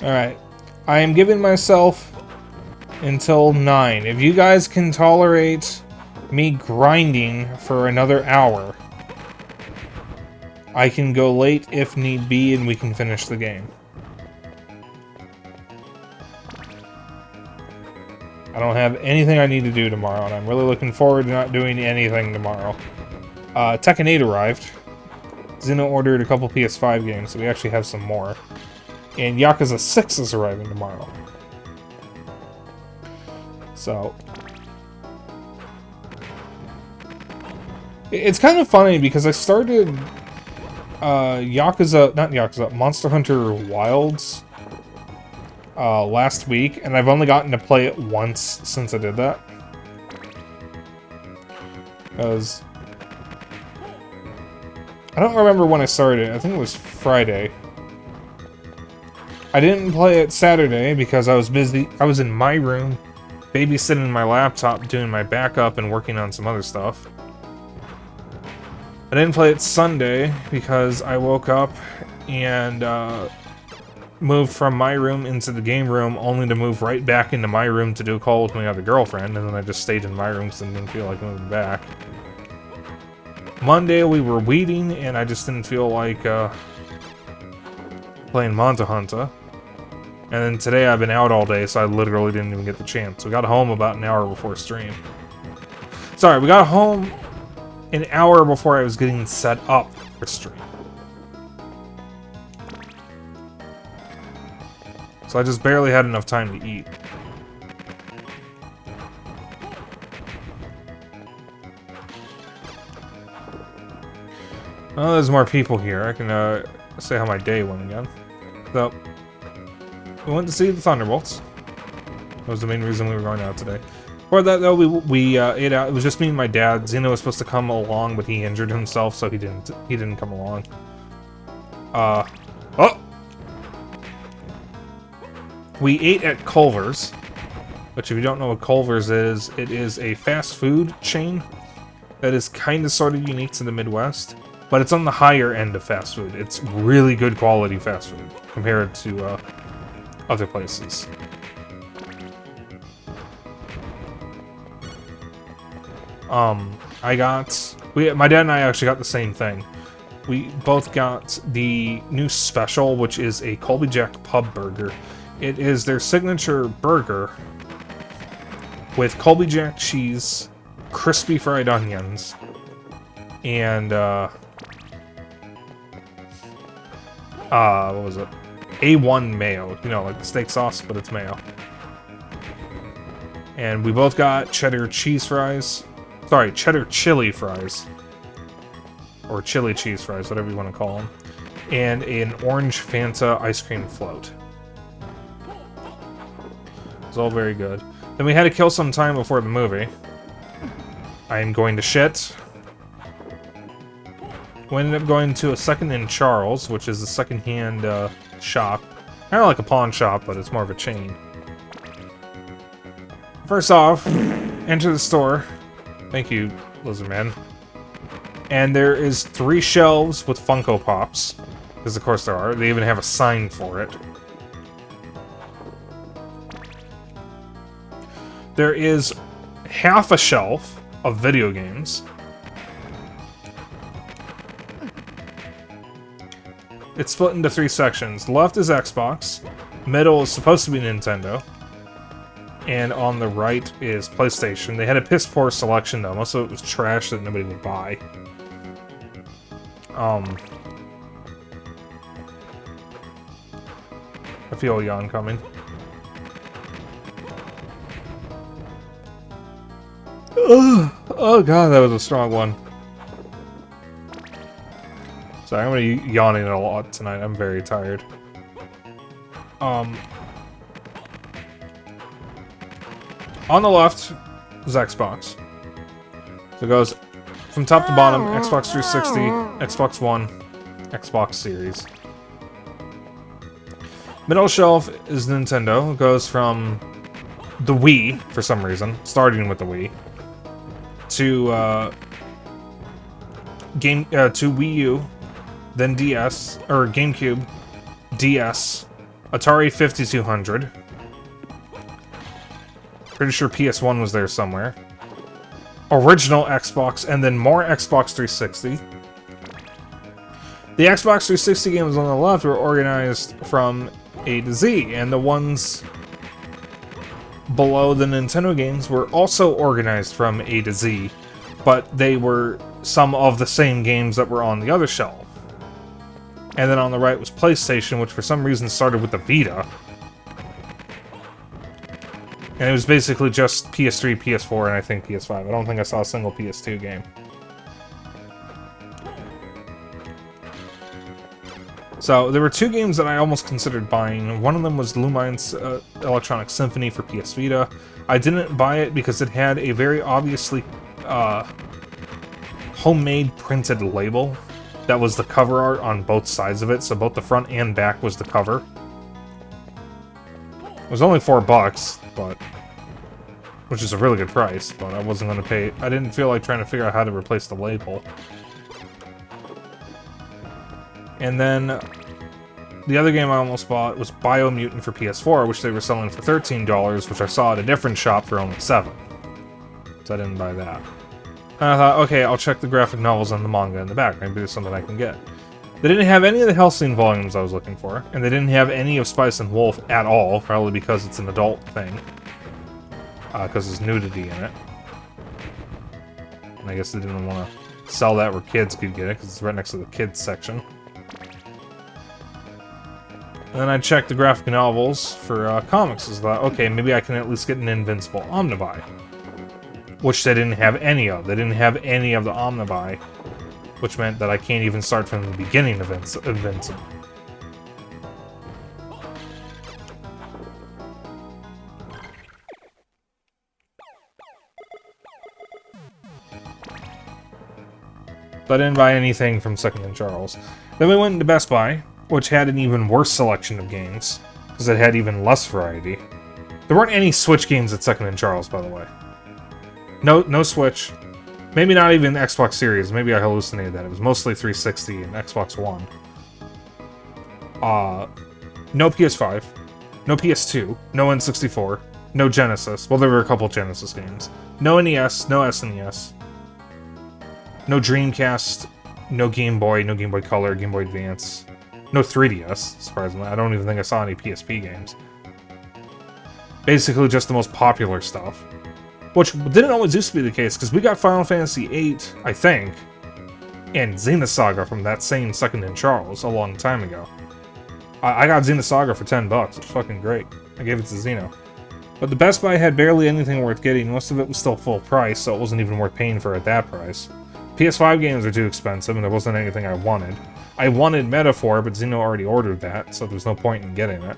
S3: Alright. I am giving myself until 9. If you guys can tolerate me grinding for another hour, I can go late if need be and we can finish the game. I don't have anything I need to do tomorrow, and I'm really looking forward to not doing anything tomorrow. Tekken 8 arrived. Xeno ordered a couple PS5 games, so we actually have some more. And Yakuza 6 is arriving tomorrow. So... it's kind of funny, because I started... Monster Hunter Wilds last week, and I've only gotten to play it once since I did that. Because I don't remember when I started. I think it was Friday. I didn't play it Saturday because I was busy. I was in my room, babysitting my laptop, doing my backup, and working on some other stuff. I didn't play it Sunday because I woke up and moved from my room into the game room, only to move right back into my room to do a call with my other girlfriend, and then I just stayed in my room because I didn't feel like moving back. Monday we were weeding, and I just didn't feel like playing Monster Hunter. And then today I've been out all day, so I literally didn't even get the chance. We got home about an hour before stream. Sorry, we got home an hour before I was getting set up for stream. So I just barely had enough time to eat. Well, there's more people here. I can say how my day went again. So, we went to see the Thunderbolts. That was the main reason we were going out today. For that, though, we ate out. It was just me and my dad. Xeno was supposed to come along, but he injured himself, so he didn't come along. Oh! We ate at Culver's, which if you don't know what Culver's is, it is a fast food chain that is kind of sort of unique to the Midwest, but it's on the higher end of fast food. It's really good quality fast food compared to other places. My dad and I actually got the same thing. We both got the new special, which is a Colby Jack Pub Burger. It is their signature burger with Colby Jack cheese, crispy fried onions, and what was it? A1 mayo. You know, like steak sauce, but it's mayo. And we both got cheddar cheese fries. Sorry, cheddar chili fries. Or chili cheese fries, whatever you want to call them. And an orange Fanta ice cream float. It's all very good. Then we had to kill some time before the movie. I am going to shit. We ended up going to a Second in Charles, which is a second-hand shop. Kind of like a pawn shop, but it's more of a chain. First off, enter the store. Thank you, Lizardman. And there is 3 shelves with Funko Pops. Because of course there are. They even have a sign for it. There is half a shelf of video games. It's split into 3 sections. Left is Xbox. Middle is supposed to be Nintendo. And on the right is PlayStation. They had a piss-poor selection, though. Most of it was trash that nobody would buy. I feel a yawn coming. Oh god, that was a strong one. Sorry, I'm gonna be yawning a lot tonight. I'm very tired. On the left is Xbox. So it goes from top to bottom, Xbox 360, Xbox One, Xbox Series. Middle shelf is Nintendo. It goes from the Wii, for some reason, starting with the Wii, to to Wii U, then DS, or GameCube, DS, Atari 5200. Pretty sure PS1 was there somewhere. Original Xbox, and then more Xbox 360. The Xbox 360 games on the left were organized from A to Z, and the ones below the Nintendo games were also organized from A to Z, but they were some of the same games that were on the other shelf. And then on the right was PlayStation, which for some reason started with the Vita. And it was basically just PS3, PS4, and I think PS5. I don't think I saw a single PS2 game. So, there were 2 games that I almost considered buying. One of them was Lumine's Electronic Symphony for PS Vita. I didn't buy it because it had a very obviously homemade printed label. That was the cover art on both sides of it, so both the front and back was the cover. It was only $4, but which is a really good price, but I wasn't going to pay. I didn't feel like trying to figure out how to replace the label. And then the other game I almost bought was Biomutant for PS4, which they were selling for $13, which I saw at a different shop for only $7. So I didn't buy that. And I thought, okay, I'll check the graphic novels and the manga in the back. Maybe there's something I can get. They didn't have any of the Hellsing volumes I was looking for, and they didn't have any of Spice and Wolf at all, probably because it's an adult thing. Because there's nudity in it. And I guess they didn't want to sell that where kids could get it, because it's right next to the kids section. And then I checked the graphic novels for comics. I thought, okay, maybe I can at least get an Invincible Omnibuy. Which they didn't have any of. They didn't have any of the Omnibuy. Which meant that I can't even start from the beginning of Invincible. So I didn't buy anything from Second and Charles. Then we went into Best Buy, which had an even worse selection of games, because it had even less variety. There weren't any Switch games at Second and Charles, by the way. No Switch. Maybe not even Xbox Series. Maybe I hallucinated that. It was mostly 360 and Xbox One. No PS5. No PS2. No N64. No Genesis. Well, there were a couple Genesis games. No NES. No SNES. No Dreamcast. No Game Boy. No Game Boy Color. Game Boy Advance. No 3DS, surprisingly. I don't even think I saw any PSP games. Basically just the most popular stuff. Which didn't always used to be the case, because we got Final Fantasy VIII, I think, and Xenosaga from that same Second and Charles a long time ago. I got Xenosaga for $10. It's fucking great. I gave it to Xeno. But the Best Buy had barely anything worth getting. Most of it was still full price, so it wasn't even worth paying for at that price. PS5 games are too expensive, and there wasn't anything I wanted. I wanted Metaphor, but Xeno already ordered that, so there's no point in getting it.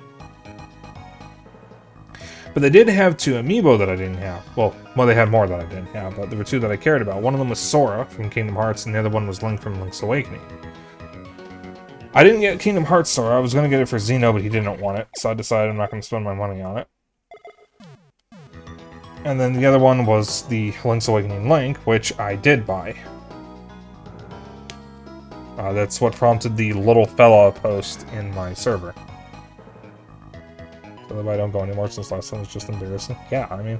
S3: But they did have 2 amiibo that I didn't have. Well, they had more that I didn't have, but there were 2 that I cared about. One of them was Sora from Kingdom Hearts, and the other one was Link from Link's Awakening. I didn't get Kingdom Hearts Sora. I was going to get it for Xeno, but he didn't want it, so I decided I'm not going to spend my money on it. And then the other one was the Link's Awakening Link, which I did buy. That's what prompted the little fella post in my server. So that I don't go anymore since last time was just embarrassing. Yeah, I mean,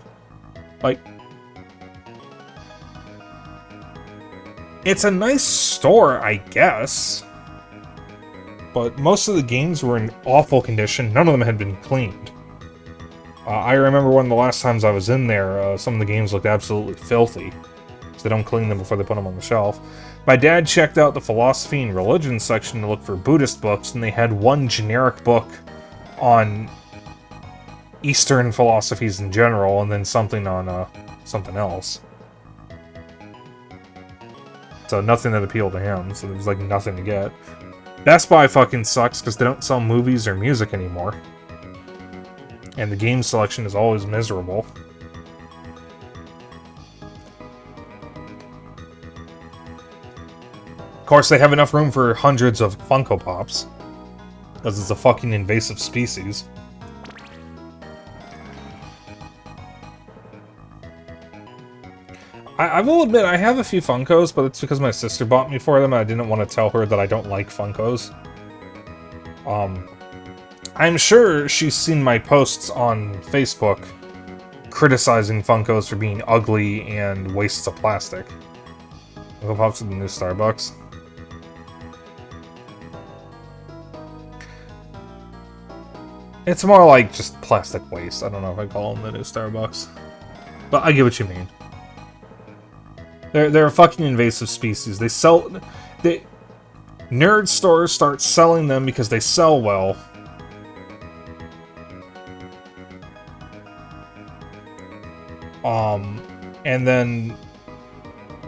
S3: like, it's a nice store, I guess. But most of the games were in awful condition. None of them had been cleaned. I remember one of the last times I was in there, some of the games looked absolutely filthy. So they don't clean them before they put them on the shelf. My dad checked out the philosophy and religion section to look for Buddhist books, and they had one generic book on Eastern philosophies in general, and then something on something else. So nothing that appealed to him, so there was like nothing to get. Best Buy fucking sucks because they don't sell movies or music anymore. And the game selection is always miserable. Of course, they have enough room for hundreds of Funko Pops, because it's a fucking invasive species. I will admit, I have a few Funkos, but it's because my sister bought me for them, and I didn't want to tell her that I don't like Funkos. I'm sure she's seen my posts on Facebook criticizing Funkos for being ugly and wastes of plastic. I'll pop to the new Starbucks. It's more like just plastic waste. I don't know if I call them the new Starbucks. But I get what you mean. They're a fucking invasive species. Nerd stores start selling them because they sell well. And then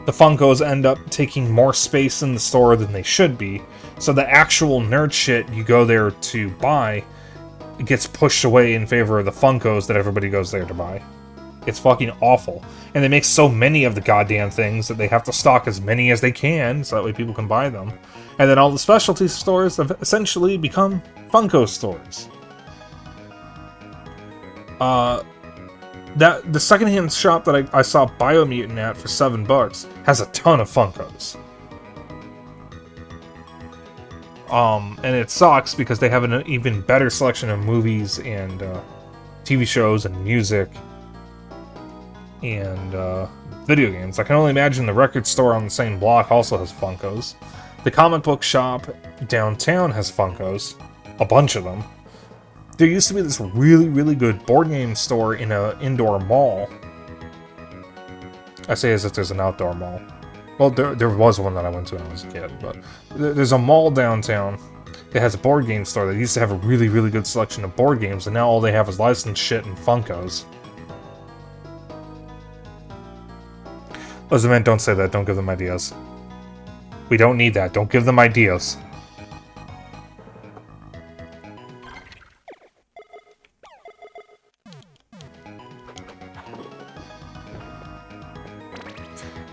S3: the Funkos end up taking more space in the store than they should be. So the actual nerd shit you go there to buy gets pushed away in favor of the Funkos that everybody goes there to buy. It's fucking awful. And they make so many of the goddamn things that they have to stock as many as they can, so that way people can buy them. And then all the specialty stores have essentially become Funko stores. The secondhand shop that I saw Biomutant at for $7 has a ton of Funkos. And it sucks because they have an even better selection of movies and TV shows and music and video games. I can only imagine the record store on the same block also has Funkos. The comic book shop downtown has Funkos. A bunch of them. There used to be this really, really good board game store in an indoor mall. I say as if there's an outdoor mall. Well, there was one that I went to when I was a kid, but there's a mall downtown that has a board game store that used to have a really, really good selection of board games, and now all they have is licensed shit and Funkos. Listen, man, don't say that. Don't give them ideas. We don't need that. Don't give them ideas.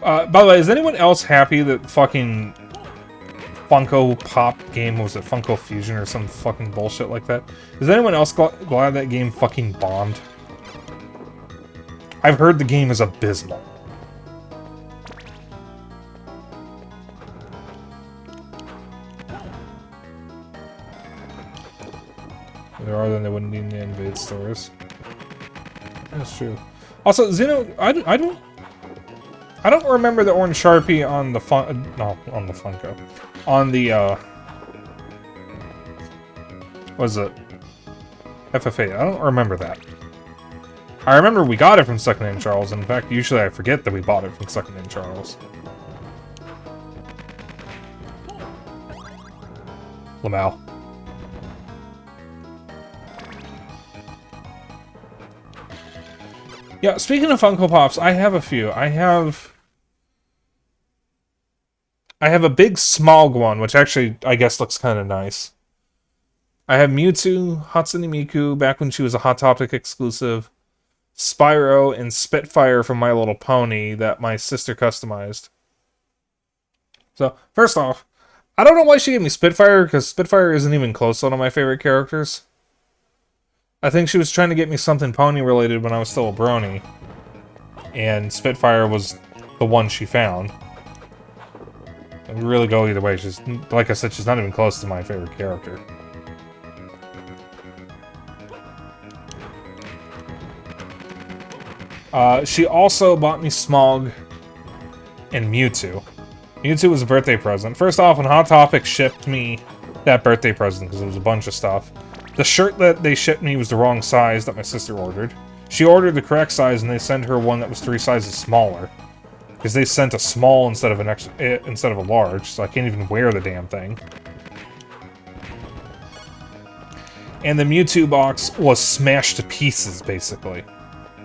S3: By the way, is anyone else happy that fucking Funko Pop game. Was it Funko Fusion or some fucking bullshit like that? Is anyone else glad that game fucking bombed? I've heard the game is abysmal. If there are, then they wouldn't need to invade stores. That's true. Also, Xeno, I don't remember the orange Sharpie on the on the Funko. On the, what is it? FFA. I don't remember that. I remember we got it from Secondhand Charles. In fact, usually I forget that we bought it from Secondhand Charles. Lamau. Yeah, speaking of Funko Pops, I have a few. I have a big Smog one, which actually, I guess, looks kind of nice. I have Mewtwo, Hatsune Miku, back when she was a Hot Topic exclusive, Spyro, and Spitfire from My Little Pony that my sister customized. So, first off, I don't know why she gave me Spitfire, because Spitfire isn't even close to one of my favorite characters. I think she was trying to get me something pony-related when I was still a brony. And Spitfire was the one she found. It would really go either way. She's, like I said, she's not even close to my favorite character. She also bought me Smog and Mewtwo. Mewtwo was a birthday present. First off, when Hot Topic shipped me that birthday present, because it was a bunch of stuff, the shirt that they shipped me was the wrong size that my sister ordered. She ordered the correct size, and they sent her one that was 3 sizes smaller. Because they sent a small instead of a large, so I can't even wear the damn thing. And the Mewtwo box was smashed to pieces, basically.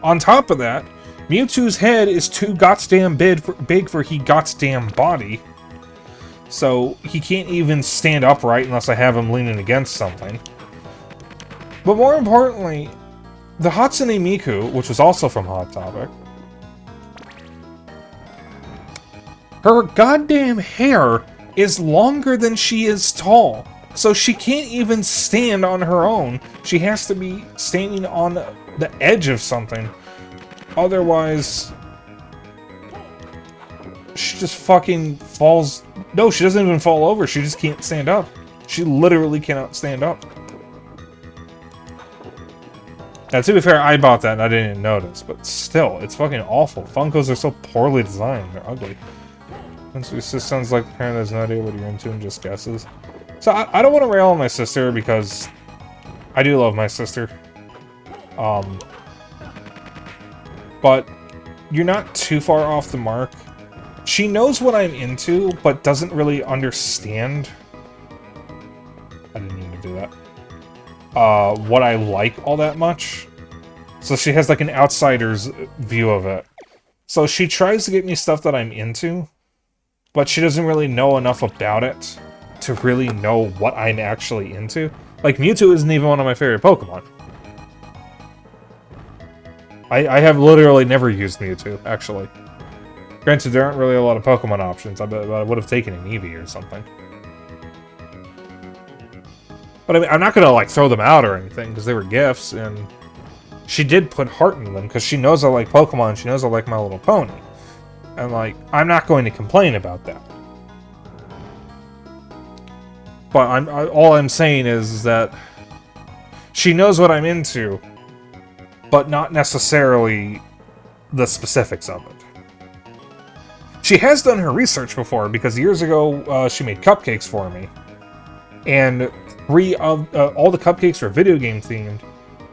S3: On top of that, Mewtwo's head is too goddamn big for he goddamn body. So he can't even stand upright unless I have him leaning against something. But more importantly, the Hatsune Miku, which was also from Hot Topic, her goddamn hair is longer than she is tall. So she can't even stand on her own. She has to be standing on the edge of something. Otherwise, she just fucking falls. No, she doesn't even fall over. She just can't stand up. She literally cannot stand up. Now, to be fair, I bought that and I didn't even notice, but still, it's fucking awful. Funkos are so poorly designed. They're ugly. It just sounds like the parent has no idea what you're into and just guesses. So, I don't want to rail on my sister because I do love my sister. But you're not too far off the mark. She knows what I'm into, but doesn't really understand. I didn't mean to do that. What I like all that much. So she has like an outsider's view of it. So she tries to get me stuff that I'm into, but she doesn't really know enough about it to really know what I'm actually into. Like, Mewtwo isn't even one of my favorite Pokemon. I have literally never used Mewtwo, actually. Granted, there aren't really a lot of Pokemon options. I bet I would have taken an Eevee or something. But I mean, I'm not gonna, like, throw them out or anything, because they were gifts, and she did put heart in them, because she knows I like Pokemon, she knows I like My Little Pony. And, like, I'm not going to complain about that. But all I'm saying is that she knows what I'm into, but not necessarily the specifics of it. She has done her research before, because years ago, she made cupcakes for me. And 3 of all the cupcakes were video game themed,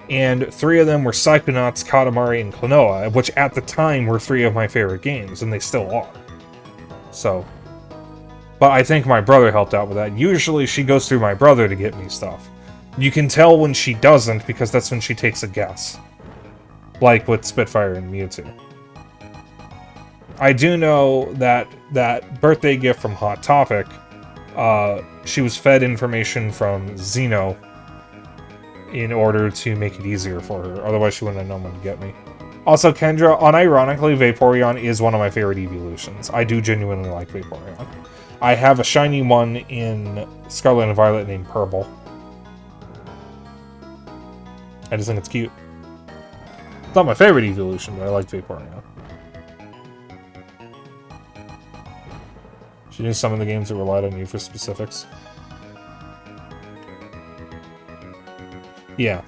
S3: and 3 of them were Psychonauts, Katamari, and Klonoa, which at the time were 3 of my favorite games, and they still are. So, but I think my brother helped out with that. Usually she goes through my brother to get me stuff. You can tell when she doesn't, because that's when she takes a guess. Like with Spitfire and Mewtwo. I do know that that birthday gift from Hot Topic, she was fed information from Xeno in order to make it easier for her. Otherwise, she wouldn't have known when to get me. Also, Kendra, unironically, Vaporeon is one of my favorite evolutions. I do genuinely like Vaporeon. I have a shiny one in Scarlet and Violet named Purple. I just think it's cute. It's not my favorite evolution, but I like Vaporeon. She knew some of the games that relied on you for specifics. Yeah.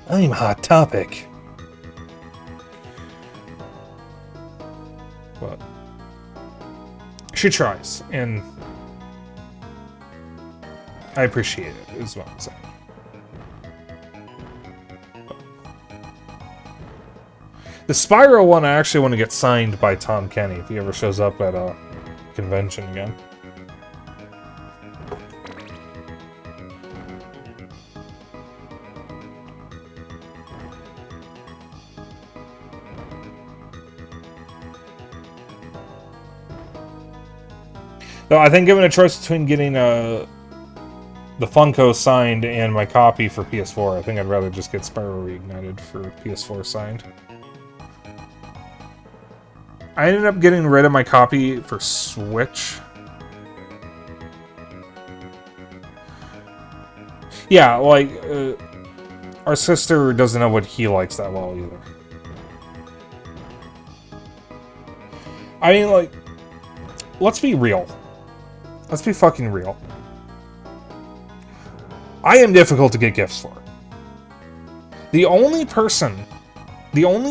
S3: I'm Hot Topic. But she tries, and I appreciate it, is what I'm saying. The Spyro one, I actually want to get signed by Tom Kenny if he ever shows up at a convention again. Though I think given a choice between getting the Funko signed and my copy for PS4, I think I'd rather just get Spyro Reignited for PS4 signed. I ended up getting rid of my copy for Switch. Yeah, like, our sister doesn't know what he likes that well either. I mean, like, let's be real. Let's be fucking real. I am difficult to get gifts for. The only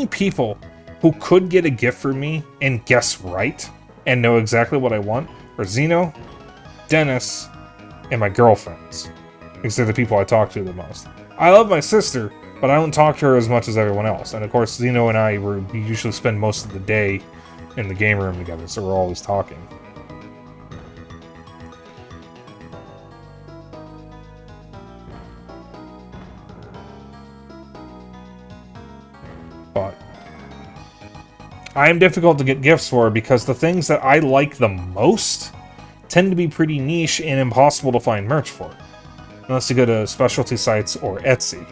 S3: people who could get a gift for me and guess right and know exactly what I want are Zeno, Dennis, and my girlfriends. Because they're the people I talk to the most. I love my sister, but I don't talk to her as much as everyone else. And of course, Zeno and we usually spend most of the day in the game room together, so we're always talking. But I am difficult to get gifts for because the things that I like the most tend to be pretty niche and impossible to find merch for. Unless you go to specialty sites or Etsy.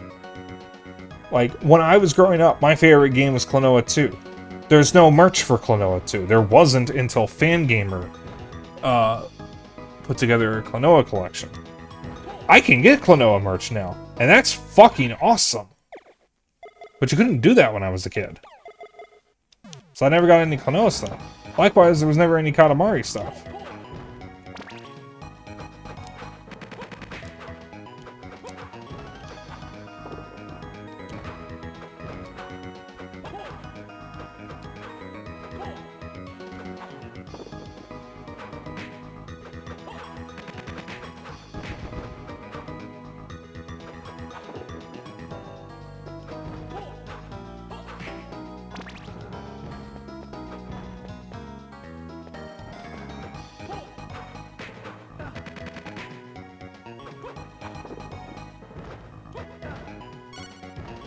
S3: Like, when I was growing up, my favorite game was Klonoa 2. There's no merch for Klonoa 2. There wasn't until Fangamer put together a Klonoa collection. I can get Klonoa merch now, and that's fucking awesome. But you couldn't do that when I was a kid. So I never got any Klonoa stuff. Likewise, there was never any Katamari stuff.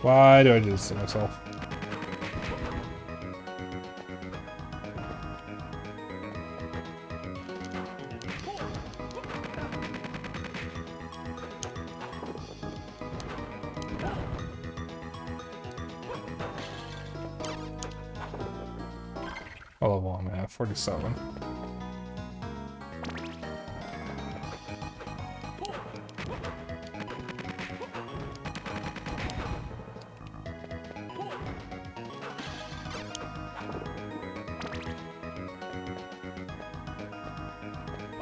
S3: Why do I do this to myself? What level am I at? 47.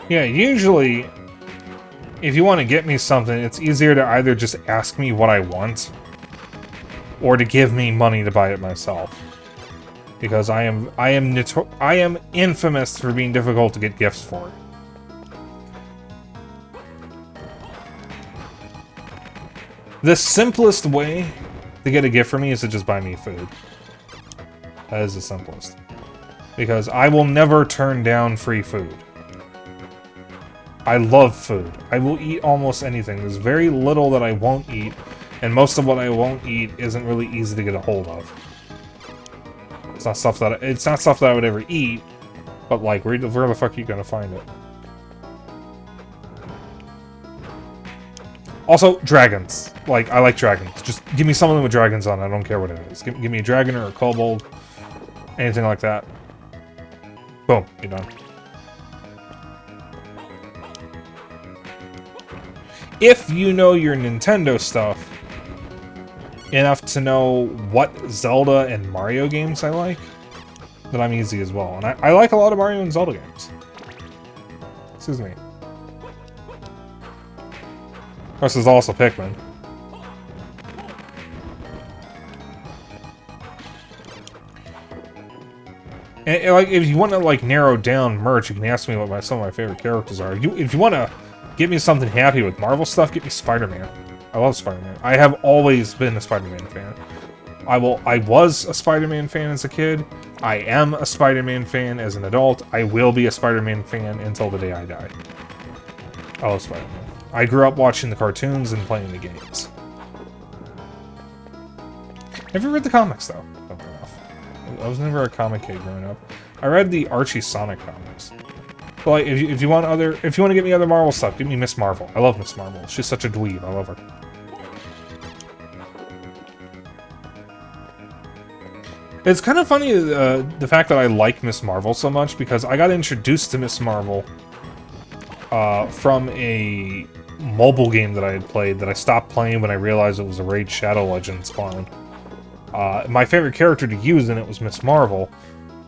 S3: Yeah, usually, if you want to get me something, it's easier to either just ask me what I want, or to give me money to buy it myself. Because I am infamous for being difficult to get gifts for. The simplest way to get a gift for me is to just buy me food. That is the simplest. Because I will never turn down free food. I love food. I will eat almost anything. There's very little that I won't eat, and most of what I won't eat isn't really easy to get a hold of. It's not stuff that I would ever eat, but like, where the fuck are you gonna find it? Also, dragons. Like, I like dragons. Just give me something with dragons on it. I don't care what it is. Give me a dragon or a kobold. Anything like that. Boom. You're done. If you know your Nintendo stuff enough to know what Zelda and Mario games I like, then I'm easy as well. And I like a lot of Mario and Zelda games. Excuse me. Of course, there's also Pikmin. And like, if you want to like narrow down merch, you can ask me what some of my favorite characters are. If you want to get me something happy with Marvel stuff, get me Spider-Man. I love Spider-Man. I have always been a Spider-Man fan. I was a Spider-Man fan as a kid. I am a Spider-Man fan as an adult. I will be a Spider-Man fan until the day I die. I love Spider-Man. I grew up watching the cartoons and playing the games. Never read the comics, though. I was never a comic kid growing up. I read the Archie Sonic comics. But like, if you want to get me other Marvel stuff, give me Miss Marvel. I love Miss Marvel. She's such a dweeb. I love her. It's kind of funny the fact that I like Miss Marvel so much, because I got introduced to Miss Marvel from a mobile game that I had played that I stopped playing when I realized it was a Raid Shadow Legends clone. My favorite character to use in it was Miss Marvel,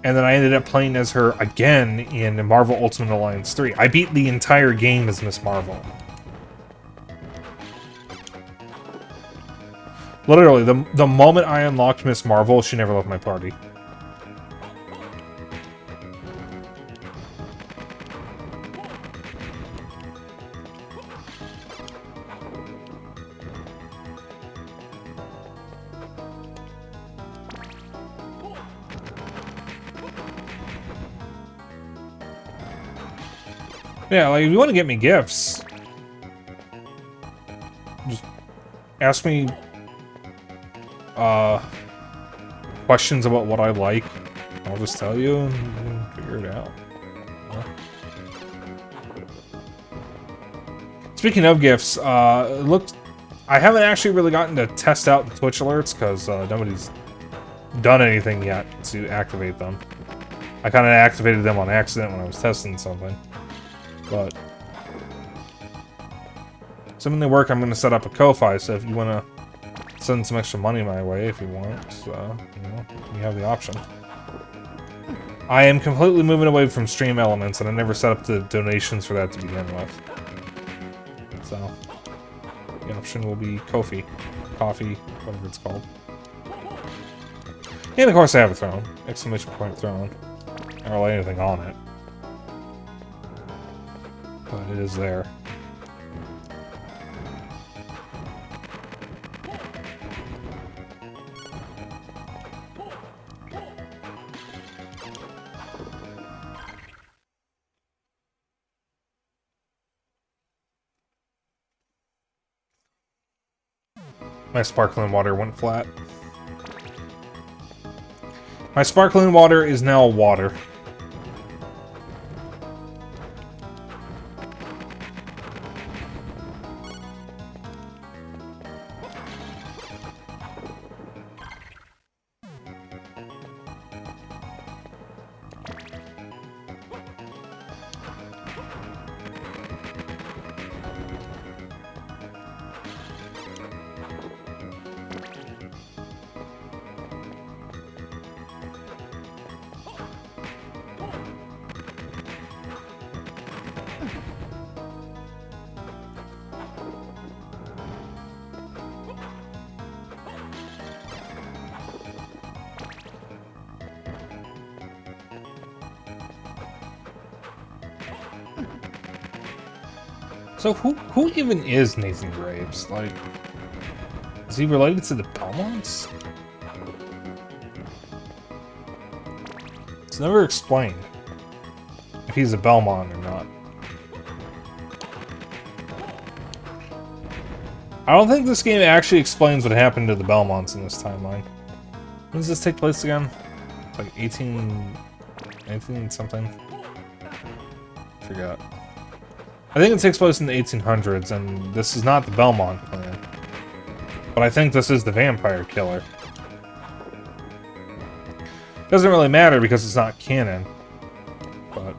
S3: and then I ended up playing as her again in Marvel Ultimate Alliance 3. I beat the entire game as Miss Marvel. Literally, the moment I unlocked Miss Marvel, she never left my party. Yeah, like, if you want to get me gifts, just ask me questions about what I like. I'll just tell you and figure it out. Yeah. Speaking of gifts, I haven't actually really gotten to test out the Twitch alerts because nobody's done anything yet to activate them. I kind of activated them on accident when I was testing something. But assuming they work, I'm going to set up a Ko-Fi, so if you want to send some extra money my way, if you want, you know, you have the option. I am completely moving away from Stream Elements, and I never set up the donations for that to begin with. So, the option will be Ko-Fi, whatever it's called. And of course I have a throne, exclamation point throne. I don't really anything on it. But it is there. My sparkling water went flat. My sparkling water is now water. So who even is Nathan Graves? Like, is he related to the Belmonts? It's never explained if he's a Belmont or not. I don't think this game actually explains what happened to the Belmonts in this timeline. When does this take place again? It's like 18 something? Forgot. I think it takes place in the 1800s, and this is not the Belmont clan. But I think this is the vampire killer. Doesn't really matter because it's not canon. But...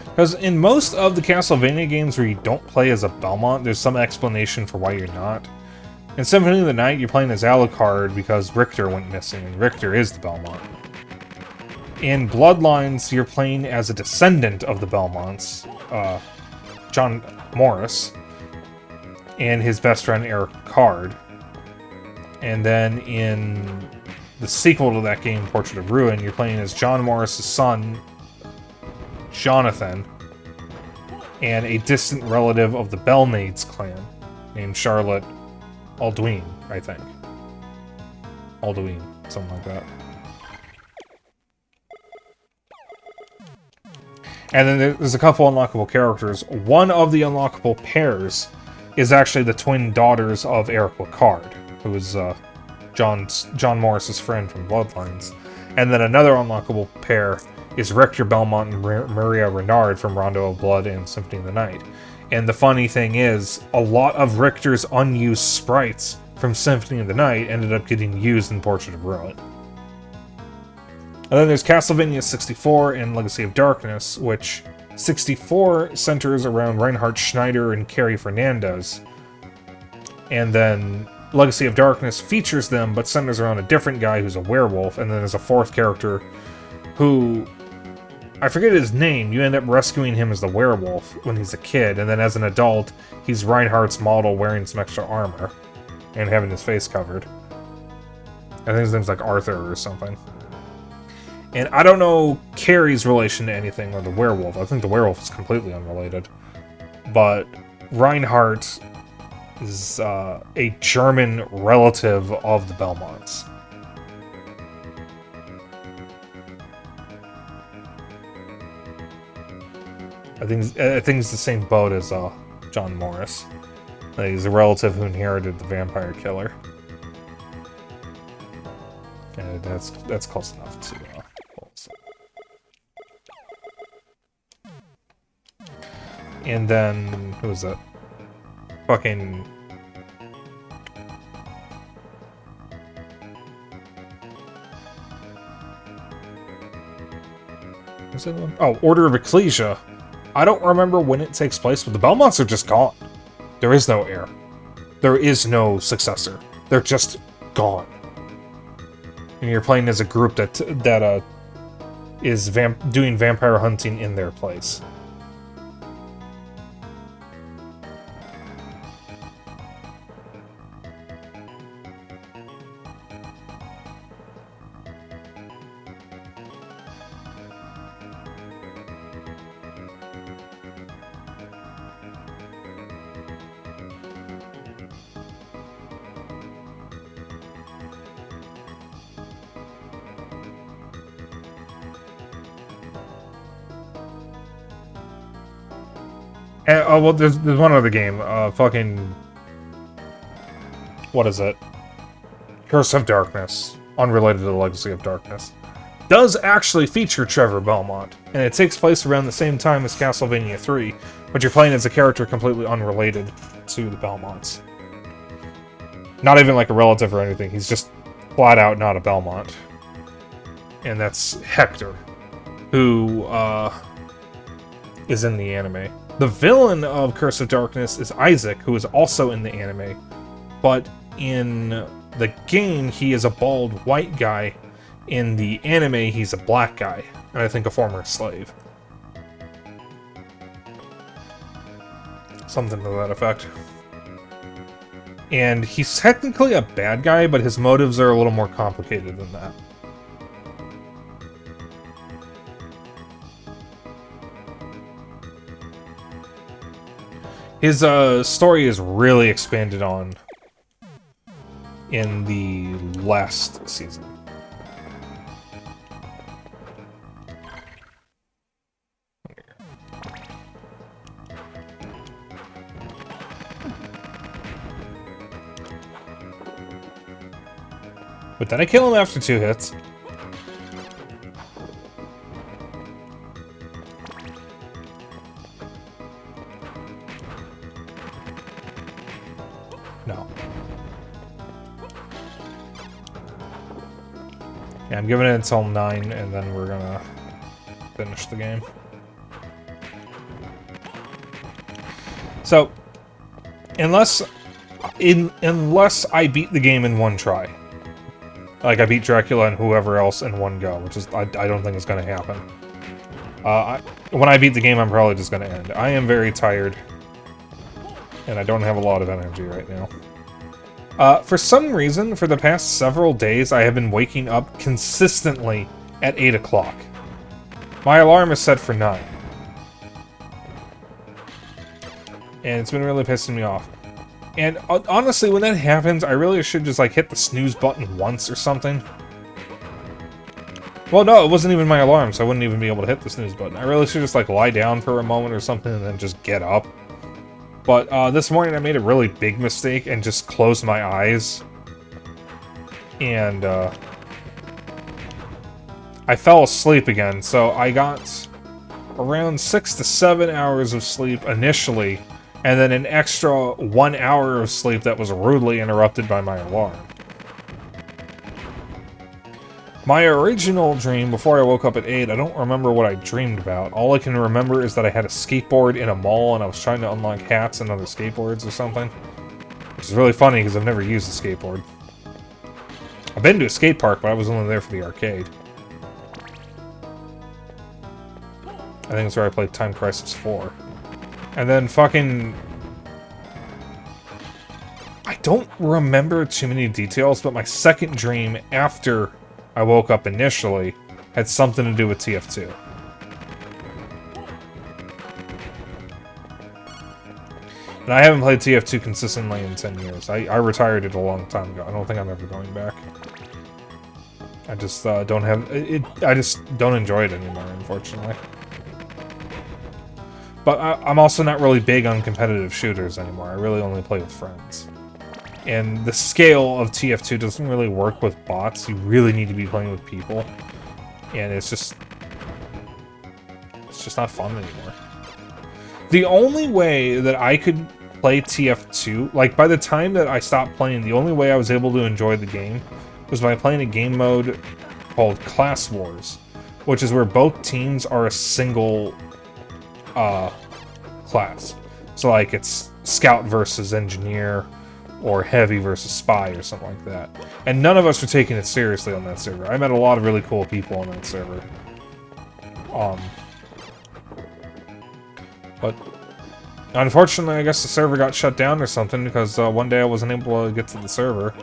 S3: because in most of the Castlevania games where you don't play as a Belmont, there's some explanation for why you're not. In Symphony of the Night, you're playing as Alucard because Richter went missing, and Richter is the Belmont. In Bloodlines, you're playing as a descendant of the Belmonts, John Morris, and his best friend Eric Card. And then in the sequel to that game, Portrait of Ruin, you're playing as John Morris's son, Jonathan, and a distant relative of the Belnades clan, named Charlotte Alduin, I think. Alduin, something like that. And then there's a couple unlockable characters. One of the unlockable pairs is actually the twin daughters of Eric Lacard, who is John Morris's friend from Bloodlines. And then another unlockable pair is Richter Belmont and Maria Renard from Rondo of Blood and Symphony of the Night. And the funny thing is, a lot of Richter's unused sprites from Symphony of the Night ended up getting used in Portrait of Ruin. And then there's Castlevania 64 and Legacy of Darkness, which 64 centers around Reinhard Schneider and Carrie Fernandez. And then Legacy of Darkness features them, but centers around a different guy who's a werewolf, and then there's a fourth character who... I forget his name. You end up rescuing him as the werewolf when he's a kid, and then as an adult, he's Reinhardt's model wearing some extra armor and having his face covered. I think his name's like Arthur or something. And I don't know Carrie's relation to anything or the werewolf. I think the werewolf is completely unrelated. But Reinhardt is a German relative of the Belmonts. I think it's the same boat as John Morris. Like, he's a relative who inherited the vampire killer. And that's close enough to and then who was that? Fucking is it one? Oh, Order of Ecclesia. I don't remember when it takes place, but the Belmonts are just gone. There is no heir. There is no successor. They're just gone. And you're playing as a group that is doing vampire hunting in their place. And, oh, well, there's one other game. Fucking... what is it? Curse of Darkness. Unrelated to the Legacy of Darkness. Does actually feature Trevor Belmont. And it takes place around the same time as Castlevania 3. But you're playing as a character completely unrelated to the Belmonts. Not even like a relative or anything. He's just flat out not a Belmont. And that's Hector. Who, is in the anime. The villain of Curse of Darkness is Isaac, who is also in the anime, but in the game, he is a bald white guy. In the anime, he's a black guy, and I think a former slave. Something to that effect. And he's technically a bad guy, but his motives are a little more complicated than that. His story is really expanded on in the last season. But then I kill him after 2 hits. No. Yeah, I'm giving it until 9, and then we're gonna finish the game. So, unless I beat the game in one try, like I beat Dracula and whoever else in one go, which is I don't think is going to happen. When I beat the game, I'm probably just going to end. I am very tired, and I don't have a lot of energy right now. For some reason, for the past several days, I have been waking up consistently at 8 o'clock. My alarm is set for 9. And it's been really pissing me off. And honestly, when that happens, I really should just like hit the snooze button once or something. Well, no, it wasn't even my alarm, so I wouldn't even be able to hit the snooze button. I really should just like lie down for a moment or something and then just get up. But this morning I made a really big mistake and just closed my eyes. And I fell asleep again, so I got around 6 to 7 hours of sleep initially, and then an extra 1 hour of sleep that was rudely interrupted by my alarm. My original dream, before I woke up at 8, I don't remember what I dreamed about. All I can remember is that I had a skateboard in a mall, and I was trying to unlock hats and other skateboards or something. Which is really funny, because I've never used a skateboard. I've been to a skate park, but I was only there for the arcade. I think that's where I played Time Crisis 4. And then fucking... I don't remember too many details, but my second dream after I woke up initially had something to do with TF2. And I haven't played TF2 consistently in 10 years. I retired it a long time ago. I don't think I'm ever going back. I just don't have... I just don't enjoy it anymore, unfortunately. But I'm also not really big on competitive shooters anymore. I really only play with friends. And the scale of TF2 doesn't really work with bots. You really need to be playing with people. And it's just not fun anymore. The only way that I could play TF2, like by the time that I stopped playing, the only way I was able to enjoy the game was by playing a game mode called Class Wars, which is where both teams are a single class. So like it's Scout versus Engineer, or Heavy versus Spy, or something like that. And none of us were taking it seriously on that server. I met a lot of really cool people on that server. But unfortunately, I guess the server got shut down or something, because one day I wasn't able to get to the server.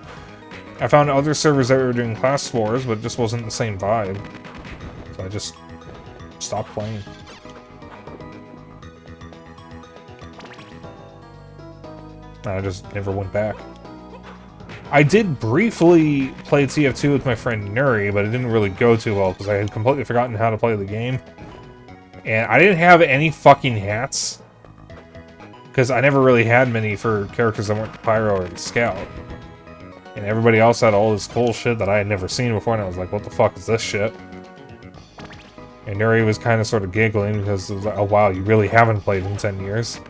S3: I found other servers that were doing Class Wars, but it just wasn't the same vibe. So I just stopped playing. I just never went back. I did briefly play TF2 with my friend Nuri, but it didn't really go too well because I had completely forgotten how to play the game. And I didn't have any fucking hats, because I never really had many for characters that weren't the Pyro or the Scout. And everybody else had all this cool shit that I had never seen before, and I was like, what the fuck is this shit? And Nuri was kind of sort of giggling because it was like, oh wow, you really haven't played in 10 years.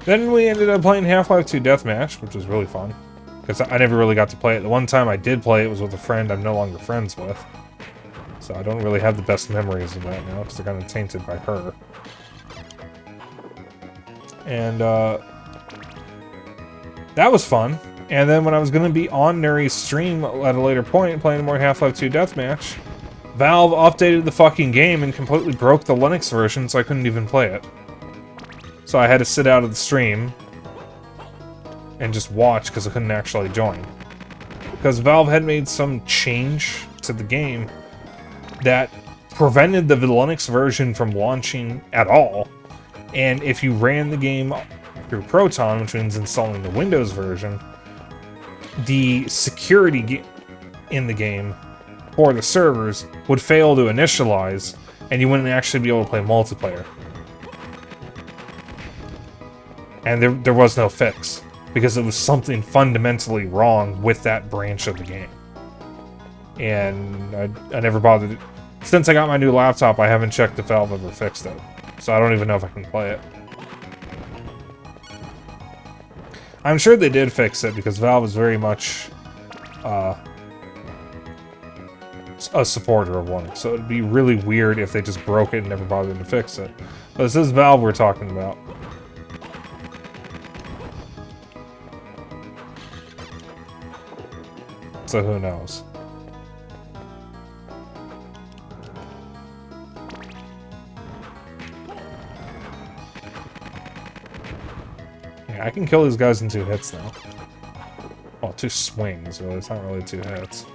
S3: Then we ended up playing Half-Life 2 Deathmatch, which was really fun. Because I never really got to play it. The one time I did play it was with a friend I'm no longer friends with. So I don't really have the best memories of that now, because they're kind of tainted by her. And, that was fun. And then when I was going to be on Nuri's stream at a later point, playing more Half-Life 2 Deathmatch, Valve updated the fucking game and completely broke the Linux version, so I couldn't even play it. So I had to sit out of the stream and just watch because I couldn't actually join. Because Valve had made some change to the game that prevented the Linux version from launching at all. And if you ran the game through Proton, which means installing the Windows version, the security in the game for the servers would fail to initialize, and you wouldn't actually be able to play multiplayer. And there was no fix, because it was something fundamentally wrong with that branch of the game. And I never bothered. Since I got my new laptop, I haven't checked if Valve ever fixed it. So I don't even know if I can play it. I'm sure they did fix it because Valve is very much a supporter of one. So it'd be really weird if they just broke it and never bothered to fix it. But this is Valve we're talking about. So who knows? Yeah, I can kill these guys in 2 hits now. Well, 2 swings, really. It's not really 2 hits.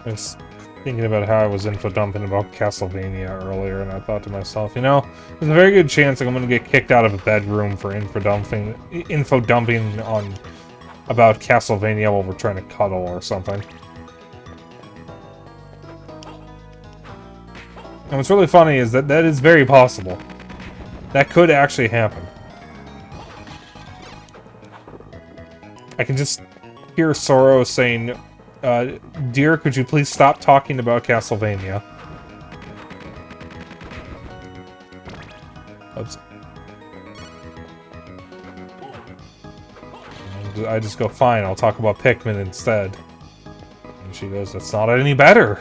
S3: I was thinking about how I was info dumping about Castlevania earlier, and I thought to myself, you know, there's a very good chance I'm going to get kicked out of a bedroom for info dumping on about Castlevania while we're trying to cuddle or something. And what's really funny is that is very possible. That could actually happen. I can just hear Sorrow saying, dear, could you please stop talking about Castlevania? Oops. I just go, fine, I'll talk about Pikmin instead. And she goes, that's not any better.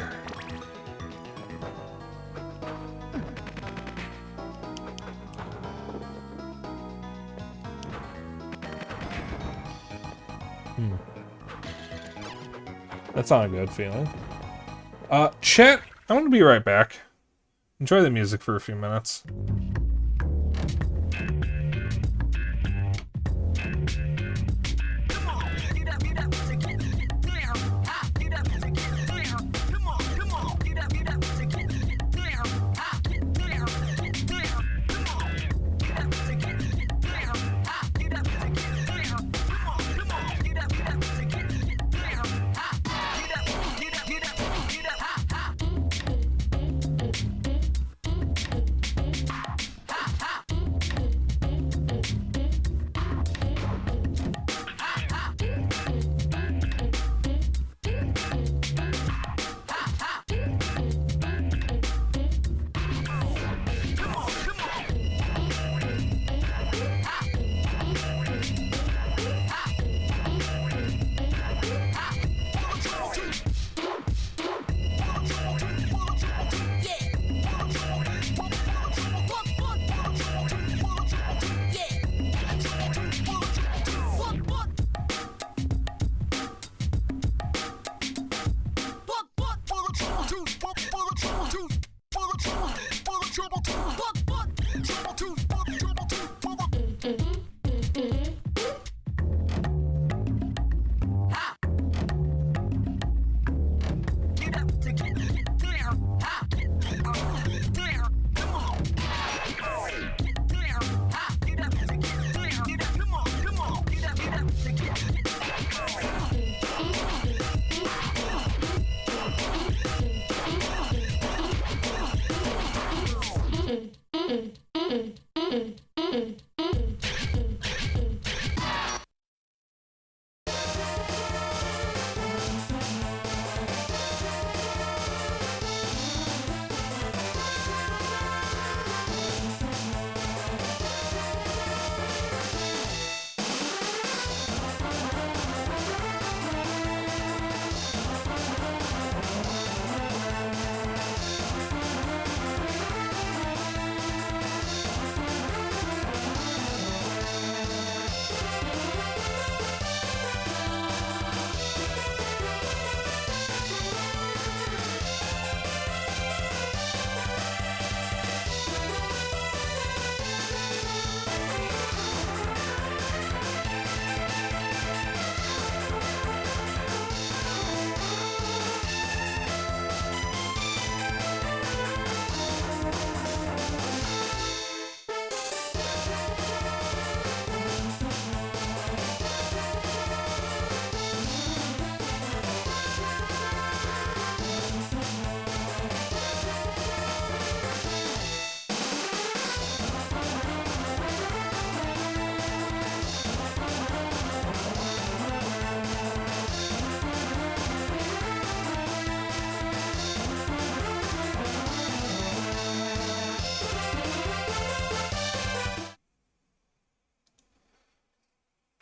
S3: That's not a good feeling. Chat, I'm gonna be right back. Enjoy the music for a few minutes.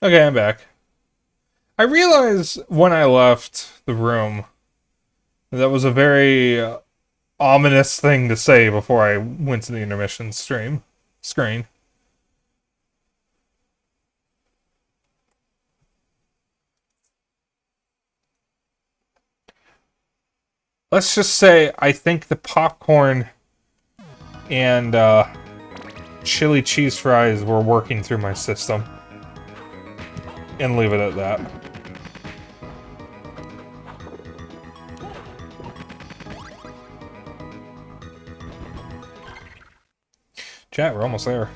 S3: Okay, I'm back. I realized when I left the room that was a very ominous thing to say before I went to the intermission screen. Let's just say I think the popcorn and chili cheese fries were working through my system. And leave it at that. Chat, we're almost there.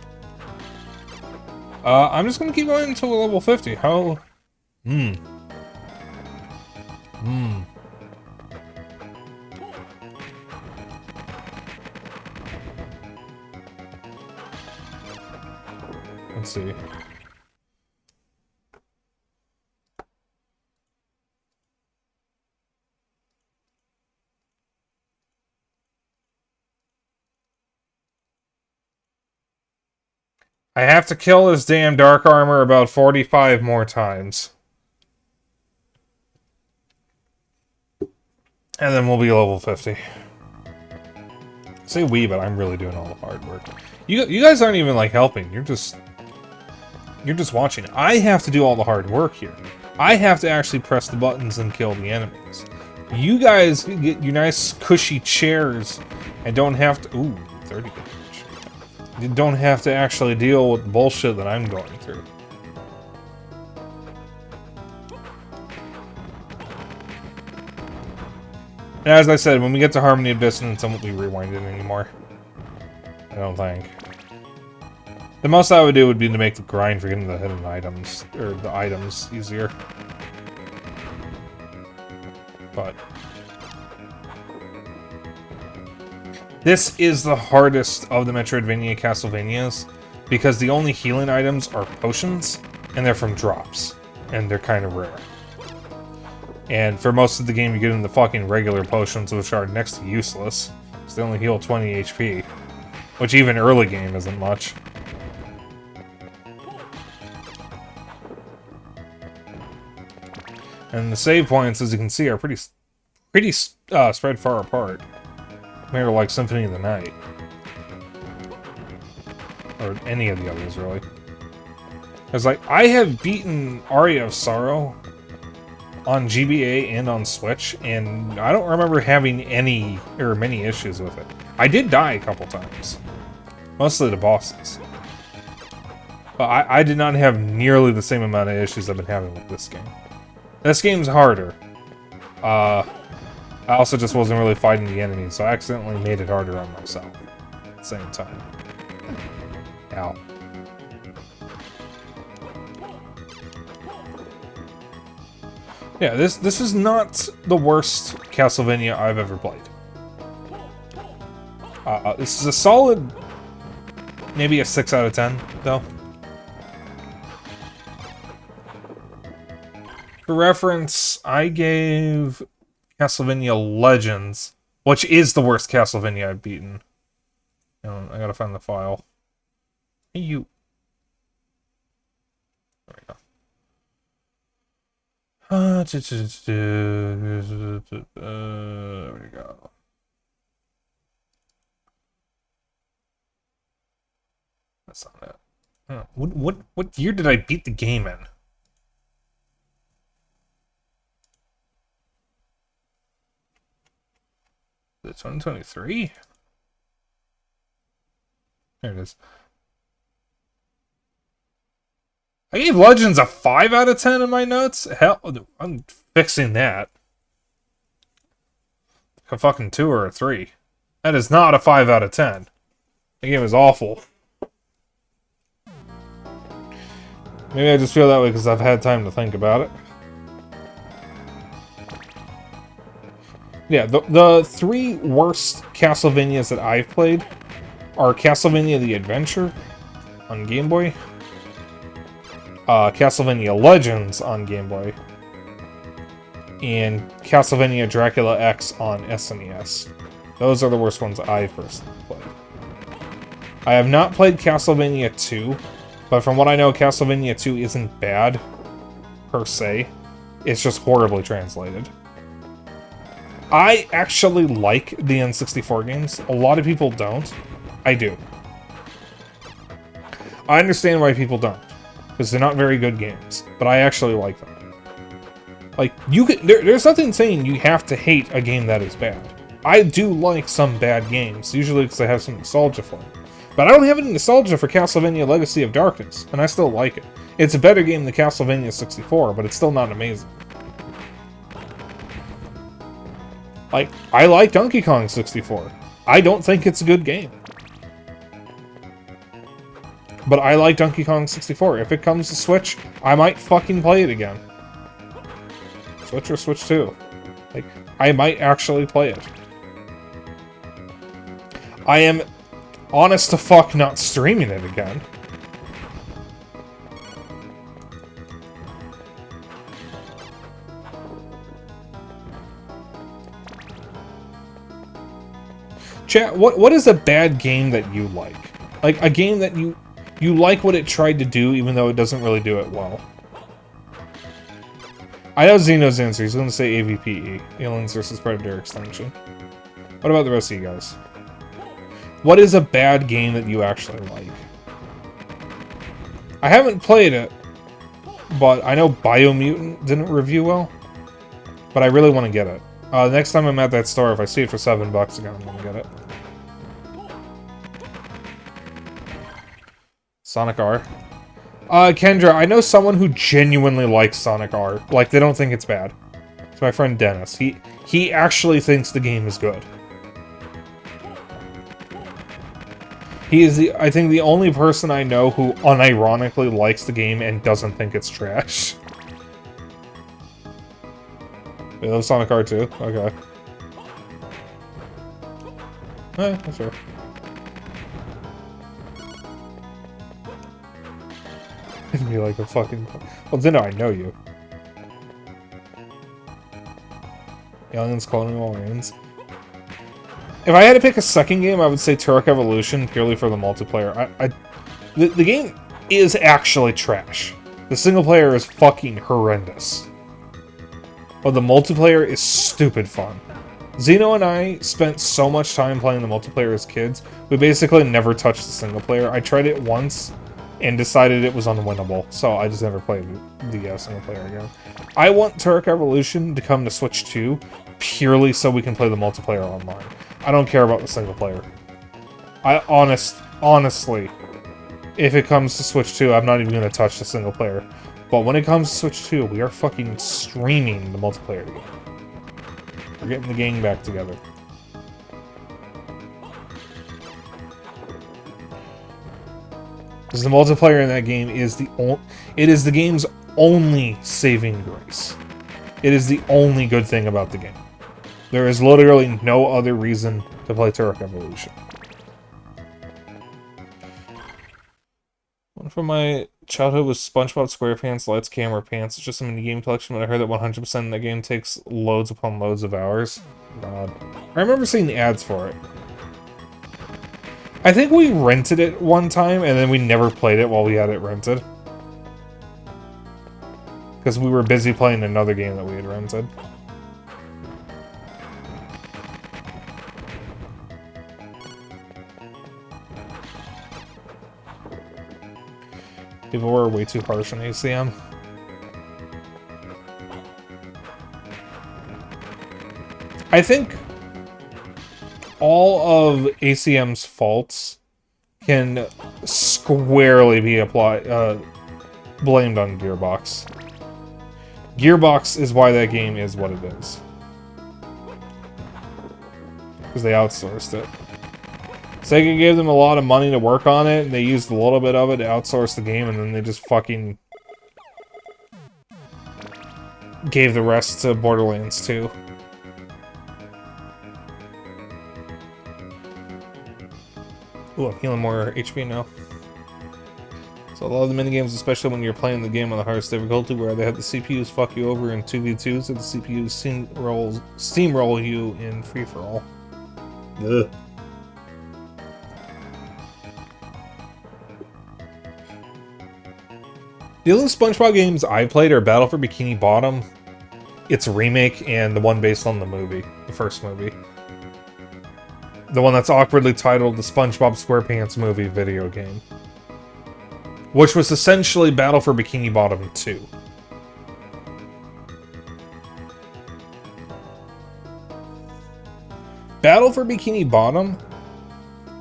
S3: I'm just gonna keep going until level 50. How? Let's see. I have to kill this damn dark armor about 45 more times. And then we'll be level 50. I say we, but I'm really doing all the hard work. You guys aren't even like helping. You're just watching. I have to do all the hard work here. I have to actually press the buttons and kill the enemies. You guys get your nice cushy chairs and don't have to. Ooh, 30 damage. You don't have to actually deal with the bullshit that I'm going through. And as I said, when we get to Harmony of Dissonance, I won't be rewinding anymore. I don't think. The most I would do would be to make the grind for getting the hidden items, or the items, easier. But this is the hardest of the Metroidvania Castlevanias, because the only healing items are potions, and they're from drops, and they're kind of rare. And for most of the game, you get in the fucking regular potions, which are next to useless, because they only heal 20 HP, which even early game isn't much. And the save points, as you can see, are pretty spread far apart. Compared to like Symphony of the Night. Or any of the others, really. Because, like, I have beaten Aria of Sorrow on GBA and on Switch, and I don't remember having any, or many issues with it. I did die a couple times. Mostly the bosses. But I did not have nearly the same amount of issues I've been having with this game. This game's harder. I also just wasn't really fighting the enemies, so I accidentally made it harder on myself at the same time. Ow. Yeah, this is not the worst Castlevania I've ever played. This is a solid, maybe a 6 out of 10, though. For reference, I gave Castlevania Legends, which is the worst Castlevania I've beaten. I gotta find the file. Hey, you. There we go. There we go. That's not it. Oh, what year did I beat the game in? Is it 2023? There it is. I gave Legends a 5 out of 10 in my notes? Hell, I'm fixing that. A fucking 2 or a 3. That is not a 5 out of 10. The game is awful. Maybe I just feel that way because I've had time to think about it. Yeah, the 3 worst Castlevanias that I've played are Castlevania The Adventure on Game Boy, Castlevania Legends on Game Boy, and Castlevania Dracula X on SNES. Those are the worst ones I've personally played. I have not played Castlevania 2 But from what I know, Castlevania 2 isn't bad, per se. It's just horribly translated. I actually like the N64 games. A lot of people don't. I do. I understand why people don't. Because they're not very good games. But I actually like them. Like, you could, there's nothing saying you have to hate a game that is bad. I do like some bad games, usually because I have some nostalgia for them. But I don't have any nostalgia for Castlevania Legacy of Darkness, and I still like it. It's a better game than Castlevania 64, but it's still not amazing. Like, I like Donkey Kong 64. I don't think it's a good game. But I like Donkey Kong 64. If it comes to Switch, I might fucking play it again. Switch or Switch 2. Like, I might actually play it. I am, honest to fuck, not streaming it again. Chat, what is a bad game that you like? Like, a game that you like what it tried to do, even though it doesn't really do it well. I know Xeno's answer. He's going to say AVPE. Aliens vs. Predator Extinction. What about the rest of you guys? What is a bad game that you actually like? I haven't played it, but I know Biomutant didn't review well. But I really want to get it. Next time I'm at that store, if I see it for $7 again, I'm going to get it. Sonic R. Kendra, I know someone who genuinely likes Sonic R. Like, they don't think it's bad. It's my friend Dennis. He actually thinks the game is good. He is, I think, the only person I know who unironically likes the game and doesn't think it's trash. They love Sonic R too? Okay. That's fair. Be like a fucking... Well, Dino, I know you. Aliens Colonial Marines. If I had to pick a second game, I would say Turok Evolution, purely for the multiplayer. The game is actually trash. The single player is fucking horrendous. But the multiplayer is stupid fun. Xeno and I spent so much time playing the multiplayer as kids, we basically never touched the single player. I tried it once, and decided it was unwinnable, so I just never played the single player again. I want Turok Evolution to come to Switch 2, purely so we can play the multiplayer online. I don't care about the single player. Honestly, if it comes to Switch 2, I'm not even going to touch the single player. But when it comes to Switch 2, we are fucking streaming the multiplayer game. We're getting the gang back together. Because the multiplayer in that game is the game's only saving grace. It is the only good thing about the game. There is literally no other reason to play Turok Evolution. One from my childhood was SpongeBob SquarePants Lights Camera Pants. It's just a minigame collection, but I heard that 100% of that game takes loads upon loads of hours. God. I remember seeing the ads for it. I think we rented it one time, and then we never played it while we had it rented. Because we were busy playing another game that we had rented. People were way too harsh on ACM. I think all of ACM's faults can squarely be blamed on Gearbox. Gearbox is why that game is what it is. Because they outsourced it. Sega gave them a lot of money to work on it, and they used a little bit of it to outsource the game, and then they just fucking gave the rest to Borderlands 2. Ooh, I'm healing more HP now. So a lot of the minigames, especially when you're playing the game on the hardest difficulty, where they have the CPUs fuck you over in 2v2s, or the CPUs steamroll you in free-for-all. Ugh. The only SpongeBob games I played are Battle for Bikini Bottom, its remake, and the one based on the movie, the first movie. The one that's awkwardly titled the SpongeBob SquarePants Movie video game. Which was essentially Battle for Bikini Bottom 2. Battle for Bikini Bottom,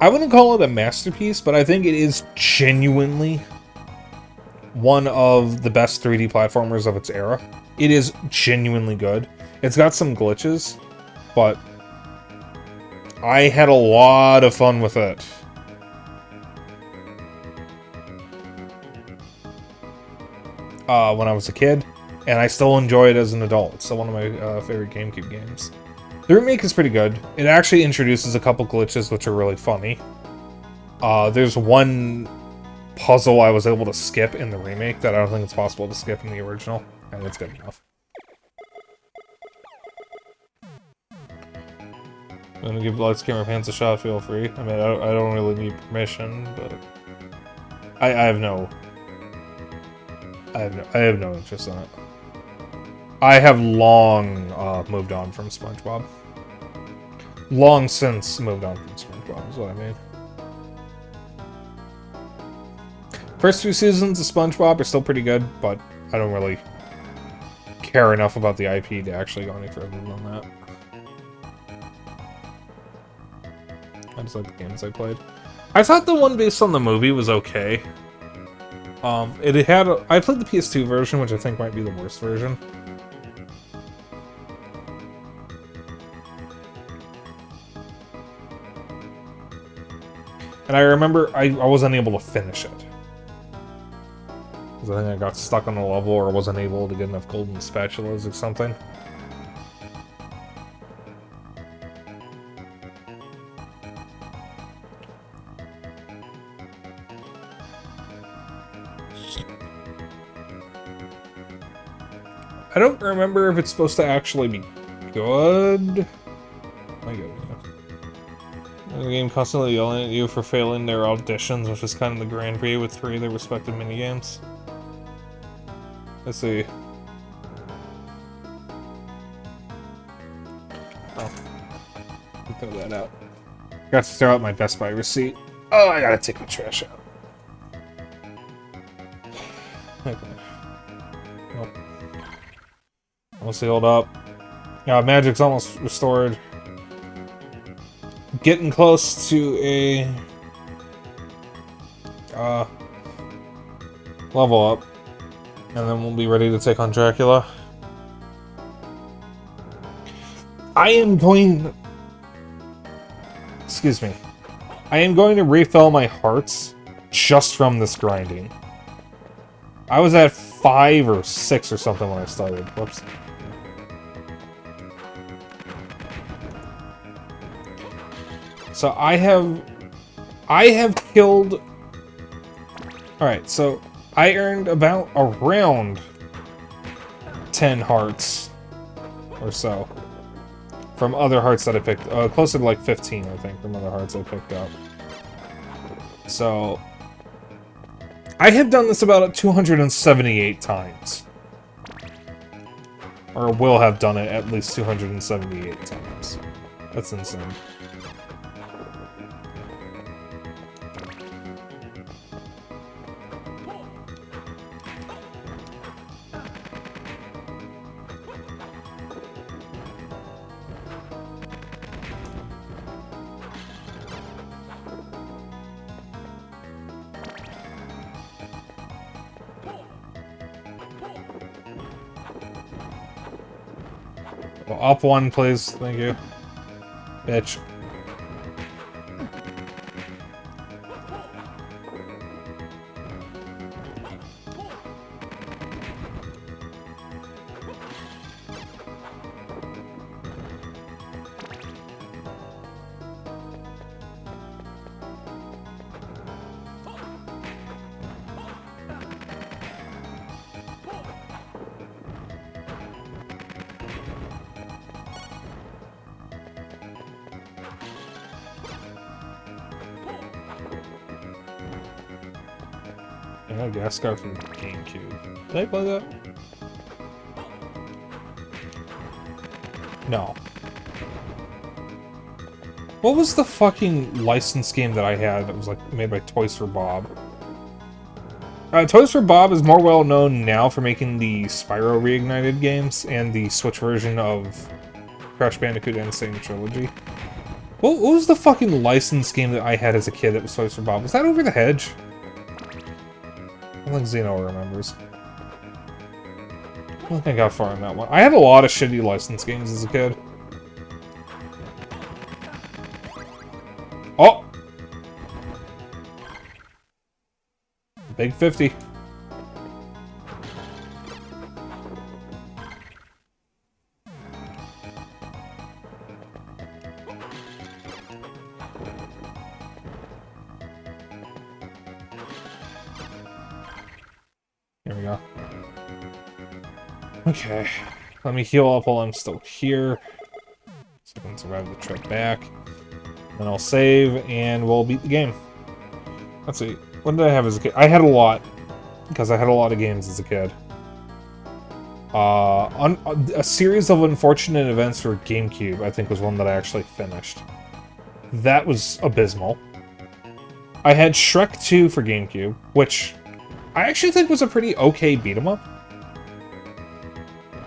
S3: I wouldn't call it a masterpiece, but I think it is genuinely one of the best 3D platformers of its era. It is genuinely good. It's got some glitches, but I had a lot of fun with it. When I was a kid, and I still enjoy it as an adult. It's still one of my favorite GameCube games. The remake is pretty good. It actually introduces a couple glitches which are really funny. There's one puzzle I was able to skip in the remake that I don't think it's possible to skip in the original, and it's good enough. I'm gonna give Lights Camera Pants a shot, feel free. I mean, I don't really need permission, but I have no interest in it. I have long moved on from SpongeBob. Long since moved on from SpongeBob is what I mean. First few seasons of SpongeBob are still pretty good, but I don't really care enough about the IP to actually go any further than that. I just like the games I played. I thought the one based on the movie was okay. I played the PS2 version, which I think might be the worst version. And I remember I wasn't able to finish it. Because I think I got stuck on a level or wasn't able to get enough golden spatulas or something. I don't remember if it's supposed to actually be good. My goodness. The game constantly yelling at you for failing their auditions, which is kind of the Grand Prix with 3 of their respective minigames. Let's see. Oh. Throw that out. Got to throw out my Best Buy receipt. Oh, I gotta take my trash out. Okay. Nope. Almost healed up. Yeah, magic's almost restored. Getting close to a level up, and then we'll be ready to take on Dracula. I am going to refill my hearts just from this grinding. I was at 5 or 6 or something when I started. Whoops. So I have killed... Alright, so I earned around 10 hearts or so from other hearts that I picked. Closer to like 15, I think, from other hearts I picked up. So I have done this about 278 times. Or will have done it at least 278 times. That's insane. Well, up 1, please. Thank you. Bitch. Madagascar for GameCube. Did I play that? No. What was the fucking license game that I had that was like made by Toys for Bob? Toys for Bob is more well known now for making the Spyro Reignited games and the Switch version of Crash Bandicoot Insane Trilogy. What was the fucking license game that I had as a kid that was Toys for Bob? Was that Over the Hedge? I don't think Zeno remembers. I don't think I got far on that one. I had a lot of shitty license games as a kid. Oh! Big 50. Here we go. Okay. Let me heal up while I'm still here. So I can survive the trip back. Then I'll save, and we'll beat the game. Let's see. What did I have as a kid? I had a lot. Because I had a lot of games as a kid. A series of unfortunate events for GameCube, I think, was one that I actually finished. That was abysmal. I had Shrek 2 for GameCube, which I actually think was a pretty okay beat-em-up.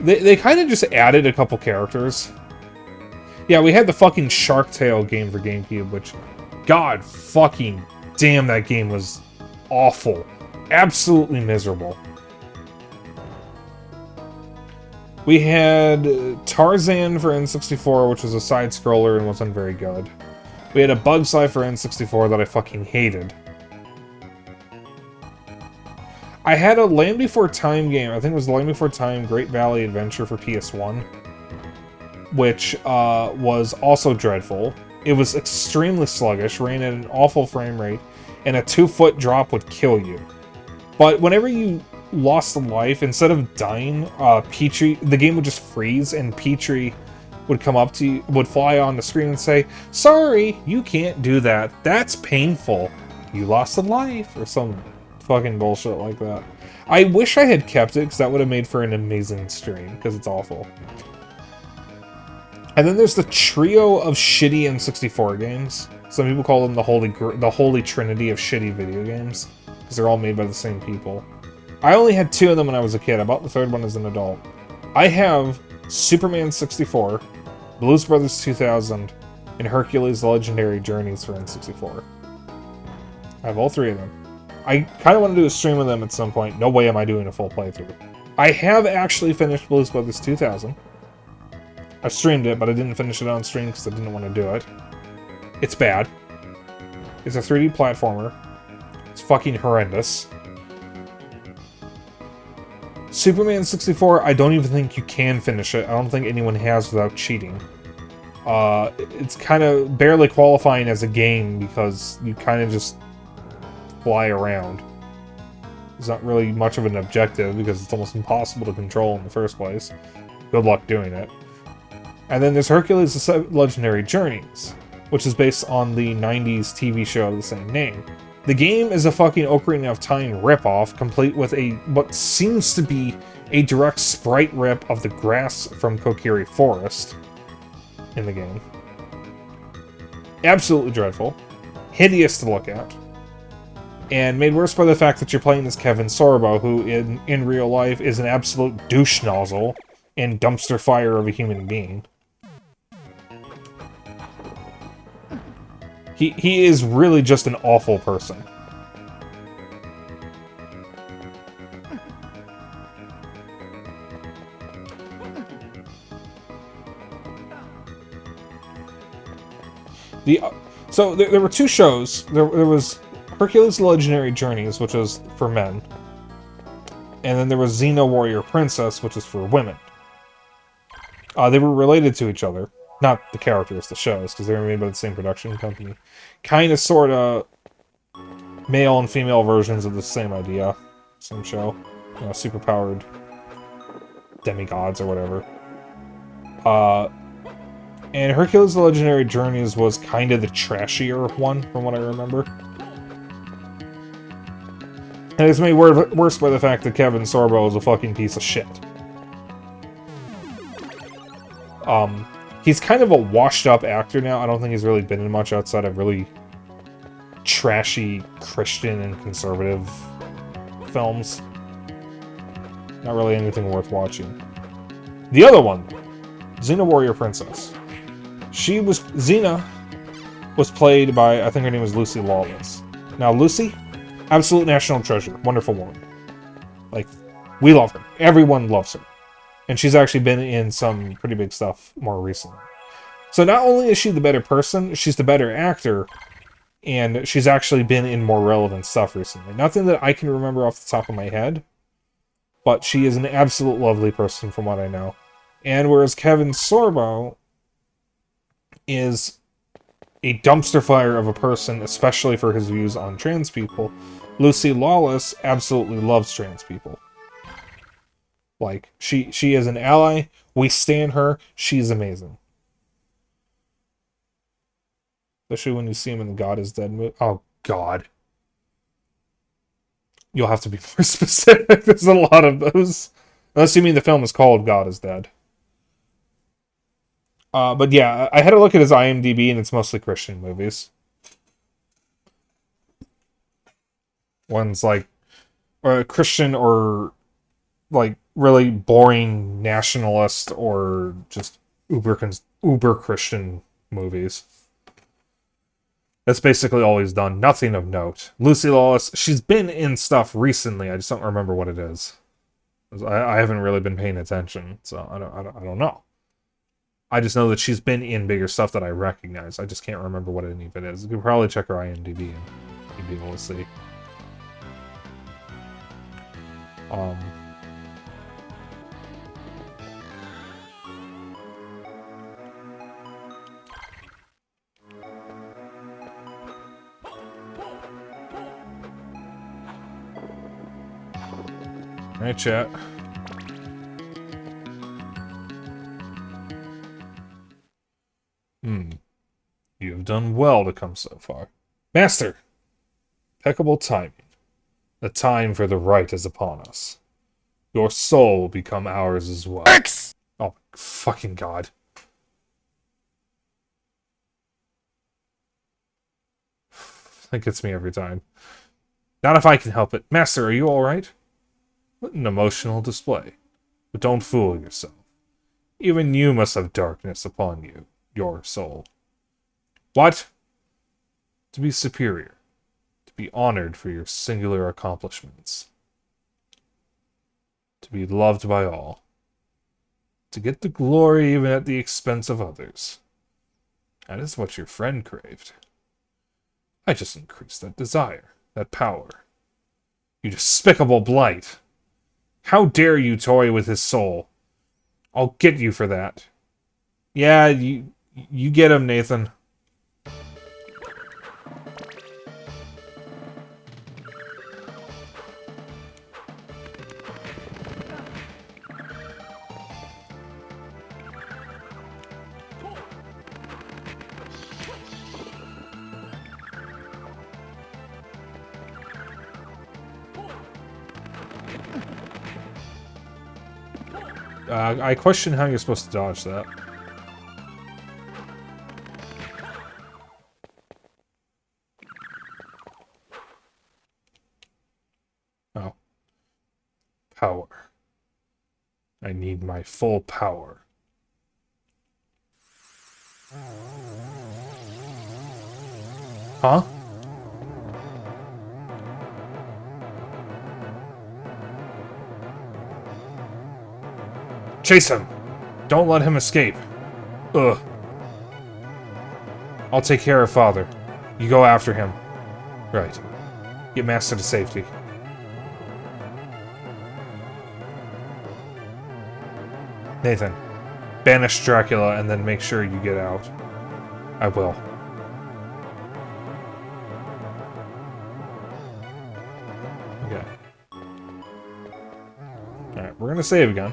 S3: They kind of just added a couple characters. Yeah, we had the fucking Shark Tale game for GameCube, which, god fucking damn, that game was awful. Absolutely miserable. We had Tarzan for N64, which was a side-scroller and wasn't very good. We had a Bug's Life for N64 that I fucking hated. I had a Land Before Time game, I think it was Land Before Time Great Valley Adventure for PS1, which was also dreadful. It was extremely sluggish, ran at an awful frame rate, and a 2-foot drop would kill you. But whenever you lost a life, instead of dying, Petrie, the game would just freeze, and Petrie would come up to you, would fly on the screen and say, "Sorry, you can't do that. That's painful. You lost a life," or some fucking bullshit like that. I wish I had kept it, because that would have made for an amazing stream, because it's awful. And then there's the trio of shitty N64 games. Some people call them the holy trinity of shitty video games, because they're all made by the same people. I only had 2 of them when I was a kid. I bought the 3rd one as an adult. I have Superman 64, Blues Brothers 2000, and Hercules The Legendary Journeys for N64. I have all 3 of them. I kind of want to do a stream of them at some point. No way am I doing a full playthrough. I have actually finished Blues Brothers 2000. I streamed it, but I didn't finish it on stream because I didn't want to do it. It's bad. It's a 3D platformer. It's fucking horrendous. Superman 64, I don't even think you can finish it. I don't think anyone has without cheating. It's kind of barely qualifying as a game because you kind of just fly around. It's not really much of an objective because it's almost impossible to control in the first place. Good luck doing it. And then there's Hercules The Legendary Journeys, which is based on the 90s TV show of the same name. The game is a fucking Ocarina of Time ripoff, complete with what seems to be a direct sprite rip of the grass from Kokiri Forest in the game. Absolutely dreadful. Hideous to look at. And made worse by the fact that you're playing as Kevin Sorbo, who in real life is an absolute douche nozzle and dumpster fire of a human being. He is really just an awful person. So there were 2 shows. There was Hercules The Legendary Journeys, which was for men. And then there was Xena Warrior Princess, which is for women. They were related to each other. Not the characters, the shows, because they were made by the same production company. Kind of, sort of, male and female versions of the same idea. Same show. You know, superpowered demigods or whatever. And Hercules The Legendary Journeys was kind of the trashier one, from what I remember. And it's made worse by the fact that Kevin Sorbo is a fucking piece of shit. He's kind of a washed-up actor now. I don't think he's really been in much outside of really trashy Christian and conservative films. Not really anything worth watching. The other one, Xena Warrior Princess. Xena was played by, I think her name was Lucy Lawless. Now, Lucy, absolute national treasure. Wonderful woman. Like, we love her. Everyone loves her. And she's actually been in some pretty big stuff more recently. So not only is she the better person, she's the better actor, and she's actually been in more relevant stuff recently. Nothing that I can remember off the top of my head, but she is an absolute lovely person from what I know. And whereas Kevin Sorbo is a dumpster fire of a person, especially for his views on trans people, Lucy Lawless absolutely loves trans people. Like, she is an ally. We stand her. She's amazing. Especially when you see him in the God is Dead movie. Oh, God. You'll have to be more specific. There's a lot of those. Unless you mean the film is called God is Dead. But yeah, I had a look at his IMDb, and it's mostly Christian movies. One's like Christian or like really boring nationalist or just uber Christian movies. That's basically all he's done. Nothing of note. Lucy Lawless, she's been in stuff recently. I just don't remember what it is. I haven't really been paying attention, so I don't know. I just know that she's been in bigger stuff that I recognize. I just can't remember what any of it is. You could probably check her IMDb and you'd be able to see. Alright, chat. You have done well to come so far. Master! Impeccable timing. The time for the right is upon us. Your soul will become ours as well. X! Oh, fucking God. That gets me every time. Not if I can help it. Master, are you alright? What an emotional display. But don't fool yourself. Even you must have darkness upon you, your soul. What? To be superior. To be honored for your singular accomplishments. To be loved by all. To get the glory even at the expense of others. That is what your friend craved. I just increased that desire, that power. You despicable blight! How dare you toy with his soul? I'll get you for that. Yeah, you get him, Nathan. I question how you're supposed to dodge that. Oh. Power. I need my full power. Huh? Chase him! Don't let him escape. Ugh. I'll take care of Father. You go after him. Right. Get Master to safety. Nathan, banish Dracula and then make sure you get out. I will. Okay. Alright, we're gonna save again.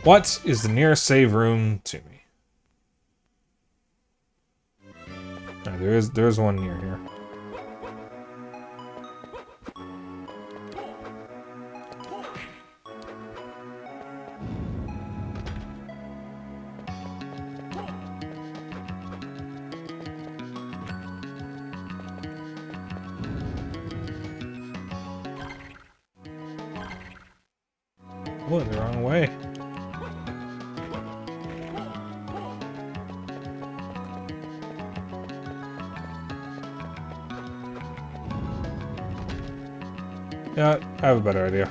S3: What is the nearest save room to me? Right, there's one near here. Went the wrong way. Yeah, I have a better idea.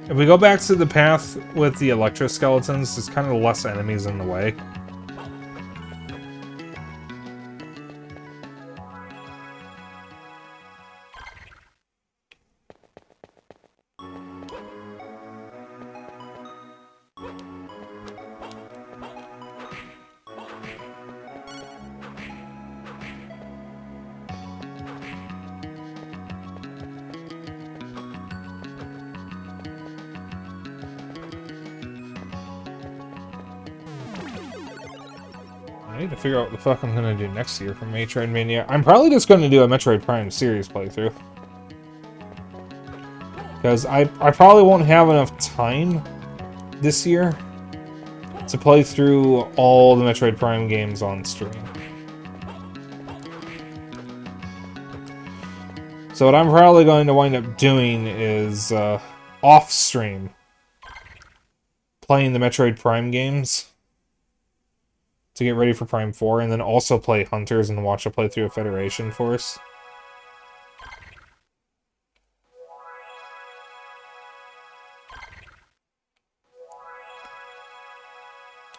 S3: If we go back to the path with the electro skeletons, there's kind of less enemies in the way. I need to figure out what the fuck I'm gonna do next year for Metroidvania. I'm probably just gonna do a Metroid Prime series playthrough. Because I probably won't have enough time this year to play through all the Metroid Prime games on stream. So what I'm probably going to wind up doing is off-stream playing the Metroid Prime games to get ready for Prime 4, and then also play Hunters and watch a playthrough of Federation Force.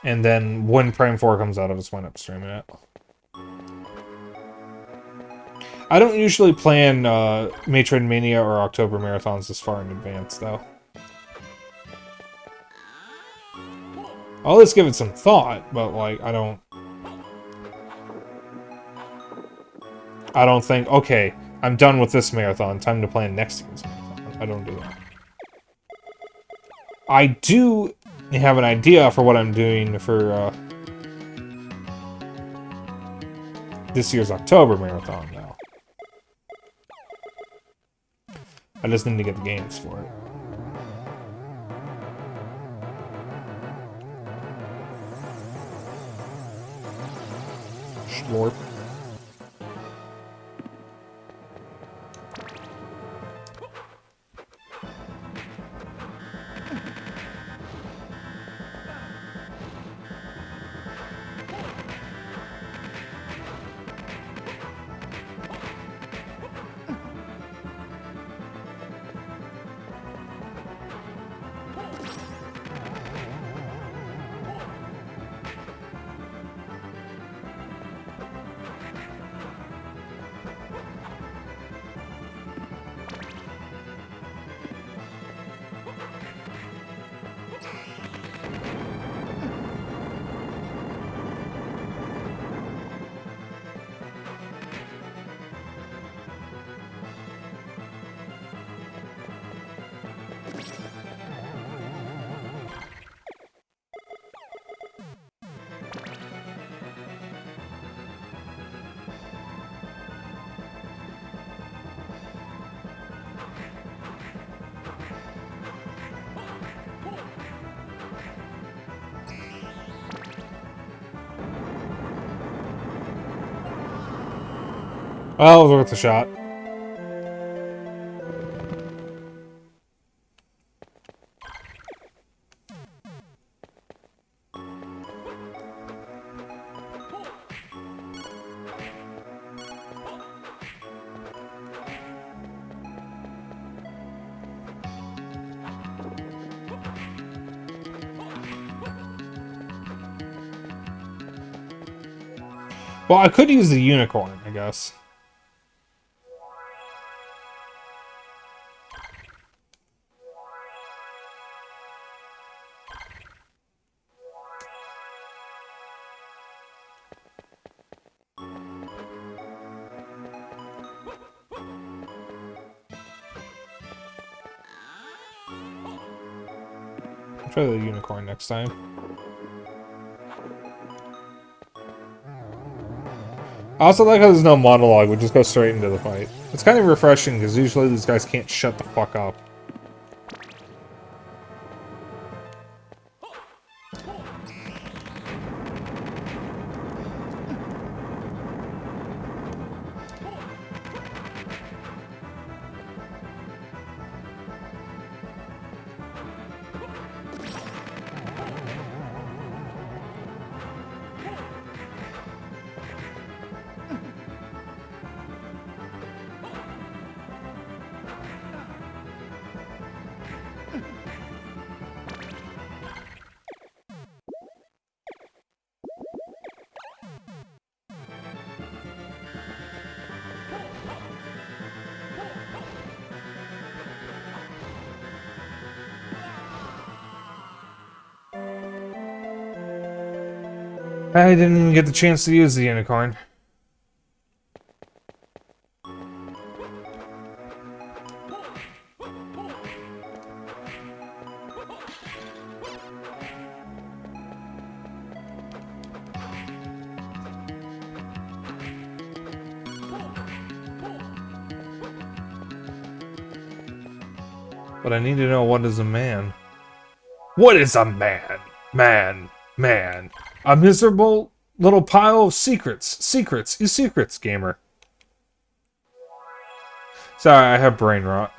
S3: And then when Prime 4 comes out, I'll just wind up streaming it. I don't usually plan Metroidvania or October marathons this far in advance, though. I'll always give it some thought, but, like, I don't think, okay, I'm done with this marathon, time to plan next year's marathon. I don't do that. I do have an idea for what I'm doing for this year's October marathon, though. I just need to get the games for it. Schlorp. Well, it was worth a shot. Well, I could use the unicorn, I guess. I'll try the unicorn next time. I also like how there's no monologue, we just go straight into the fight. It's kind of refreshing, because usually these guys can't shut the fuck up. I didn't even get the chance to use the unicorn. But I need to know, what is a man? What is a man? Man. A miserable little pile of secrets. Secrets. You secrets, gamer. Sorry, I have brain rot.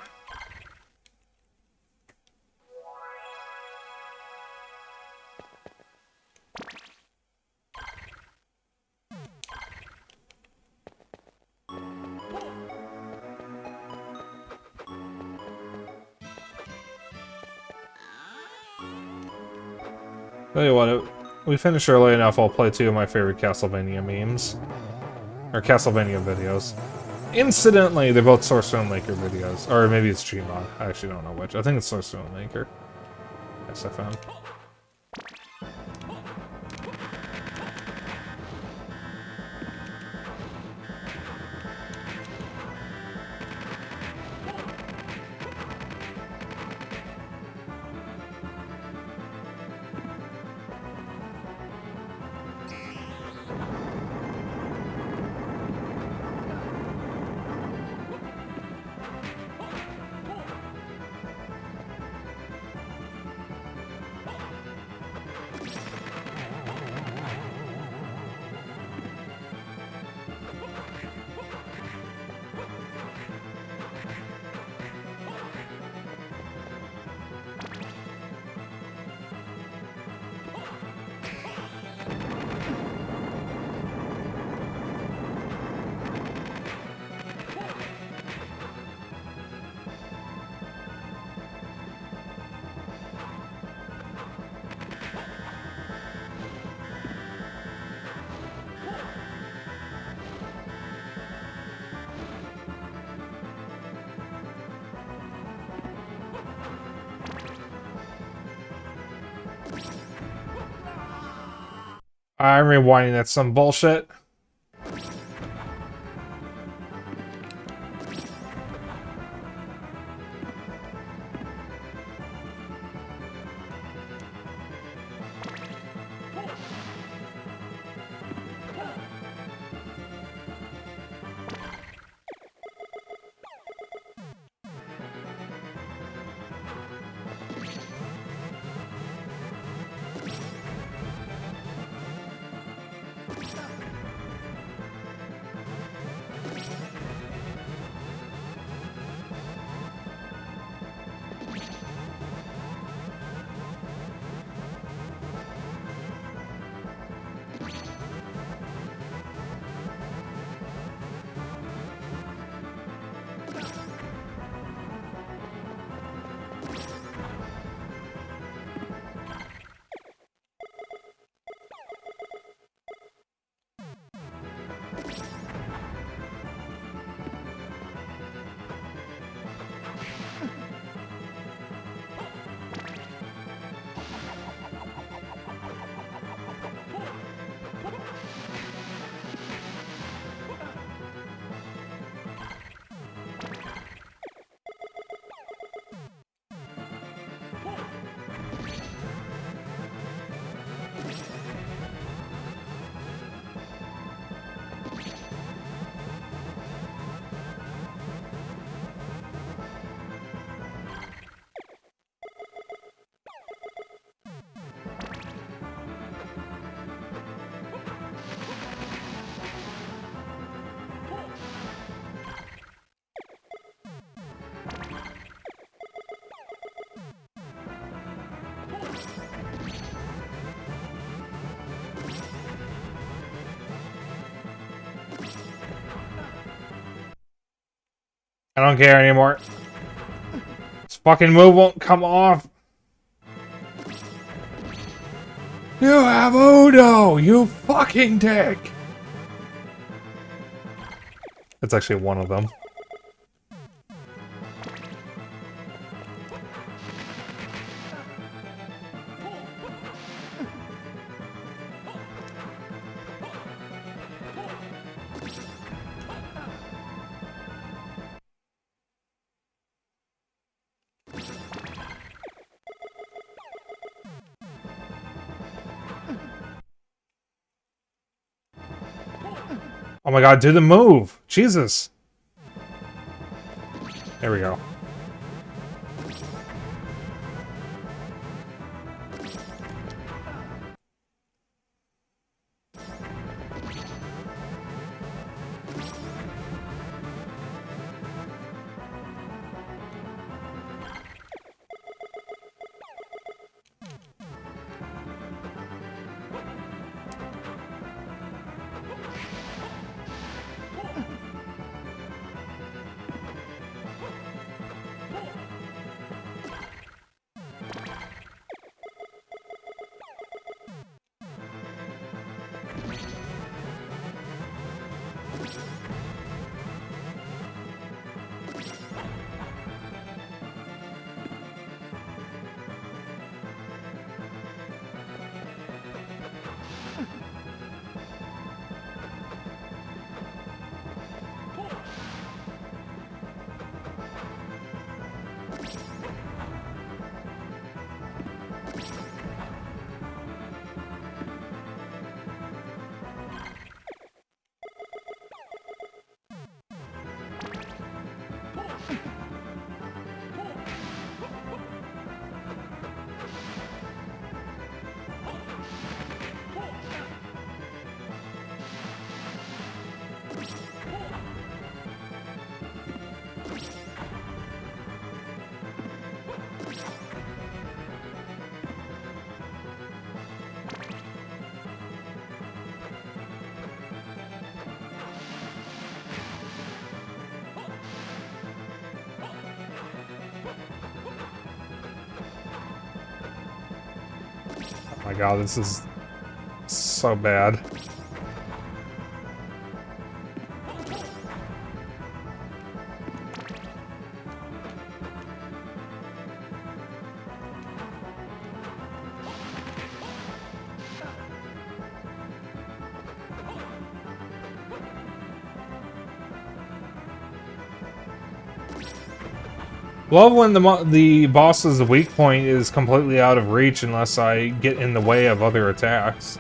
S3: Tell you what, we finish early enough, I'll play 2 of my favorite Castlevania memes. Or Castlevania videos. Incidentally, they're both Source Stone Maker videos. Or maybe it's Gmod. I actually don't know which. I think it's Source Stone Maker. SFM. I'm rewinding, that's some bullshit. I don't care anymore. This fucking move won't come off. You have Uno, you fucking dick. That's actually one of them. Oh my god, do the move! Jesus! There we go. Oh my god, this is so bad. Love when the boss's weak point is completely out of reach unless I get in the way of other attacks.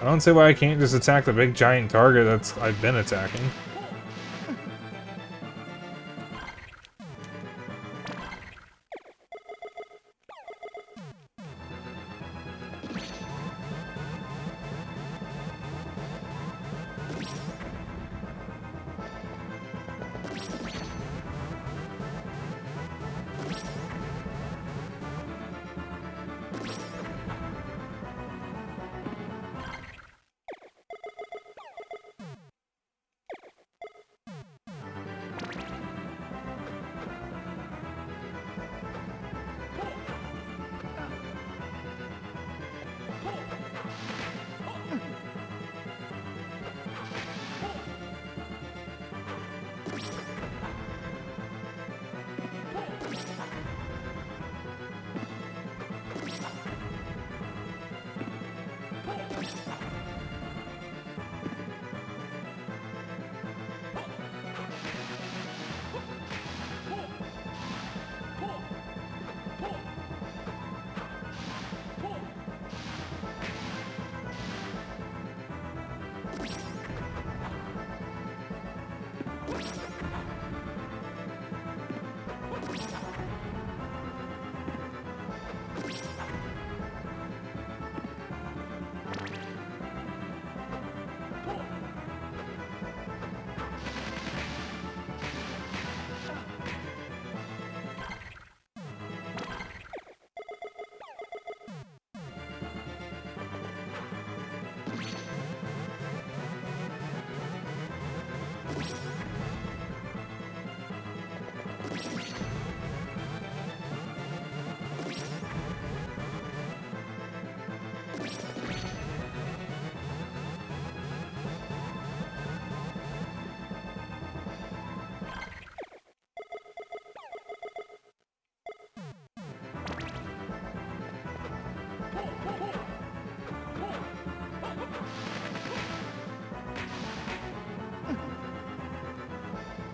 S3: I don't see why I can't just attack the big giant target that's I've been attacking.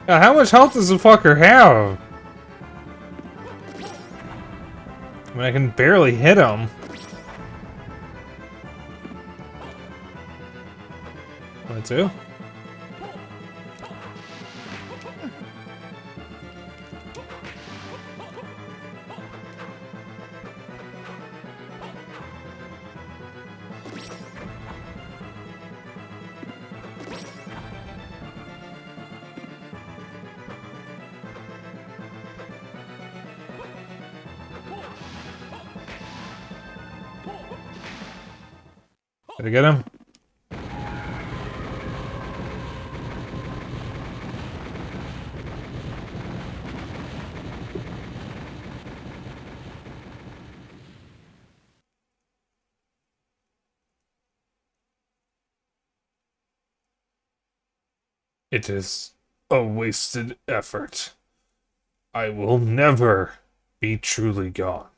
S3: How much health does the fucker have? mean, I can barely hit him. Want to? Did I get him? It is a wasted effort. I will never be truly gone.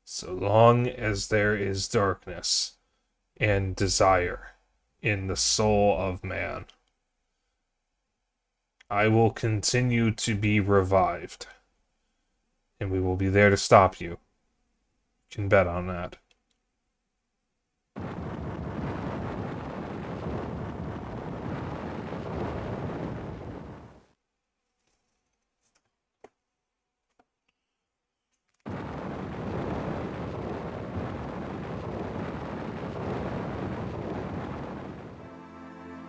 S3: So long as there is darkness and desire in the soul of man, I will continue to be revived. And we will be there to stop you. You can bet on that.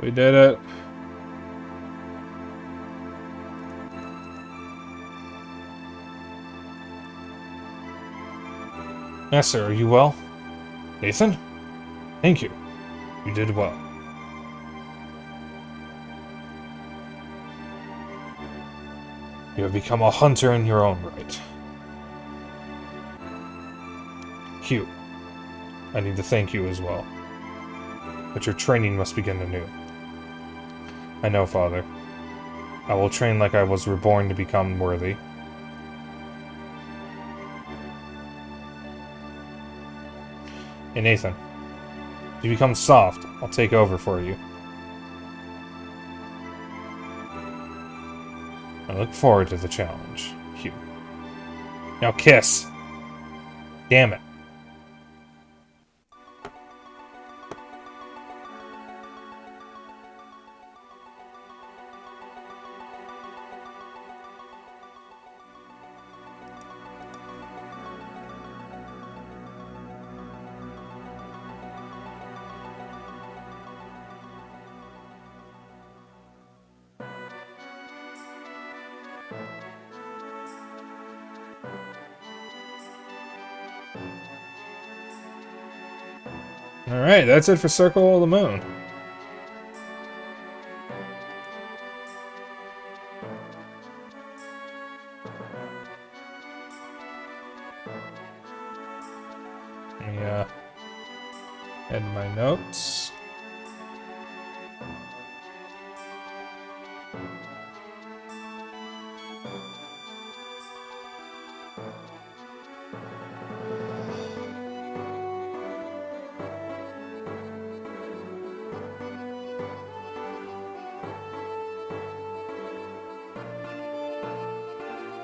S3: We did it. Master, are you well? Nathan? Thank you. You did well. You have become a hunter in your own right. Hugh, I need to thank you as well. But your training must begin anew. I know, Father. I will train like I was reborn to become worthy. Hey, Nathan. If you become soft, I'll take over for you. I look forward to the challenge, Hugh. Now kiss! Damn it. Alright, that's it for Circle of the Moon. Let me, add my notes.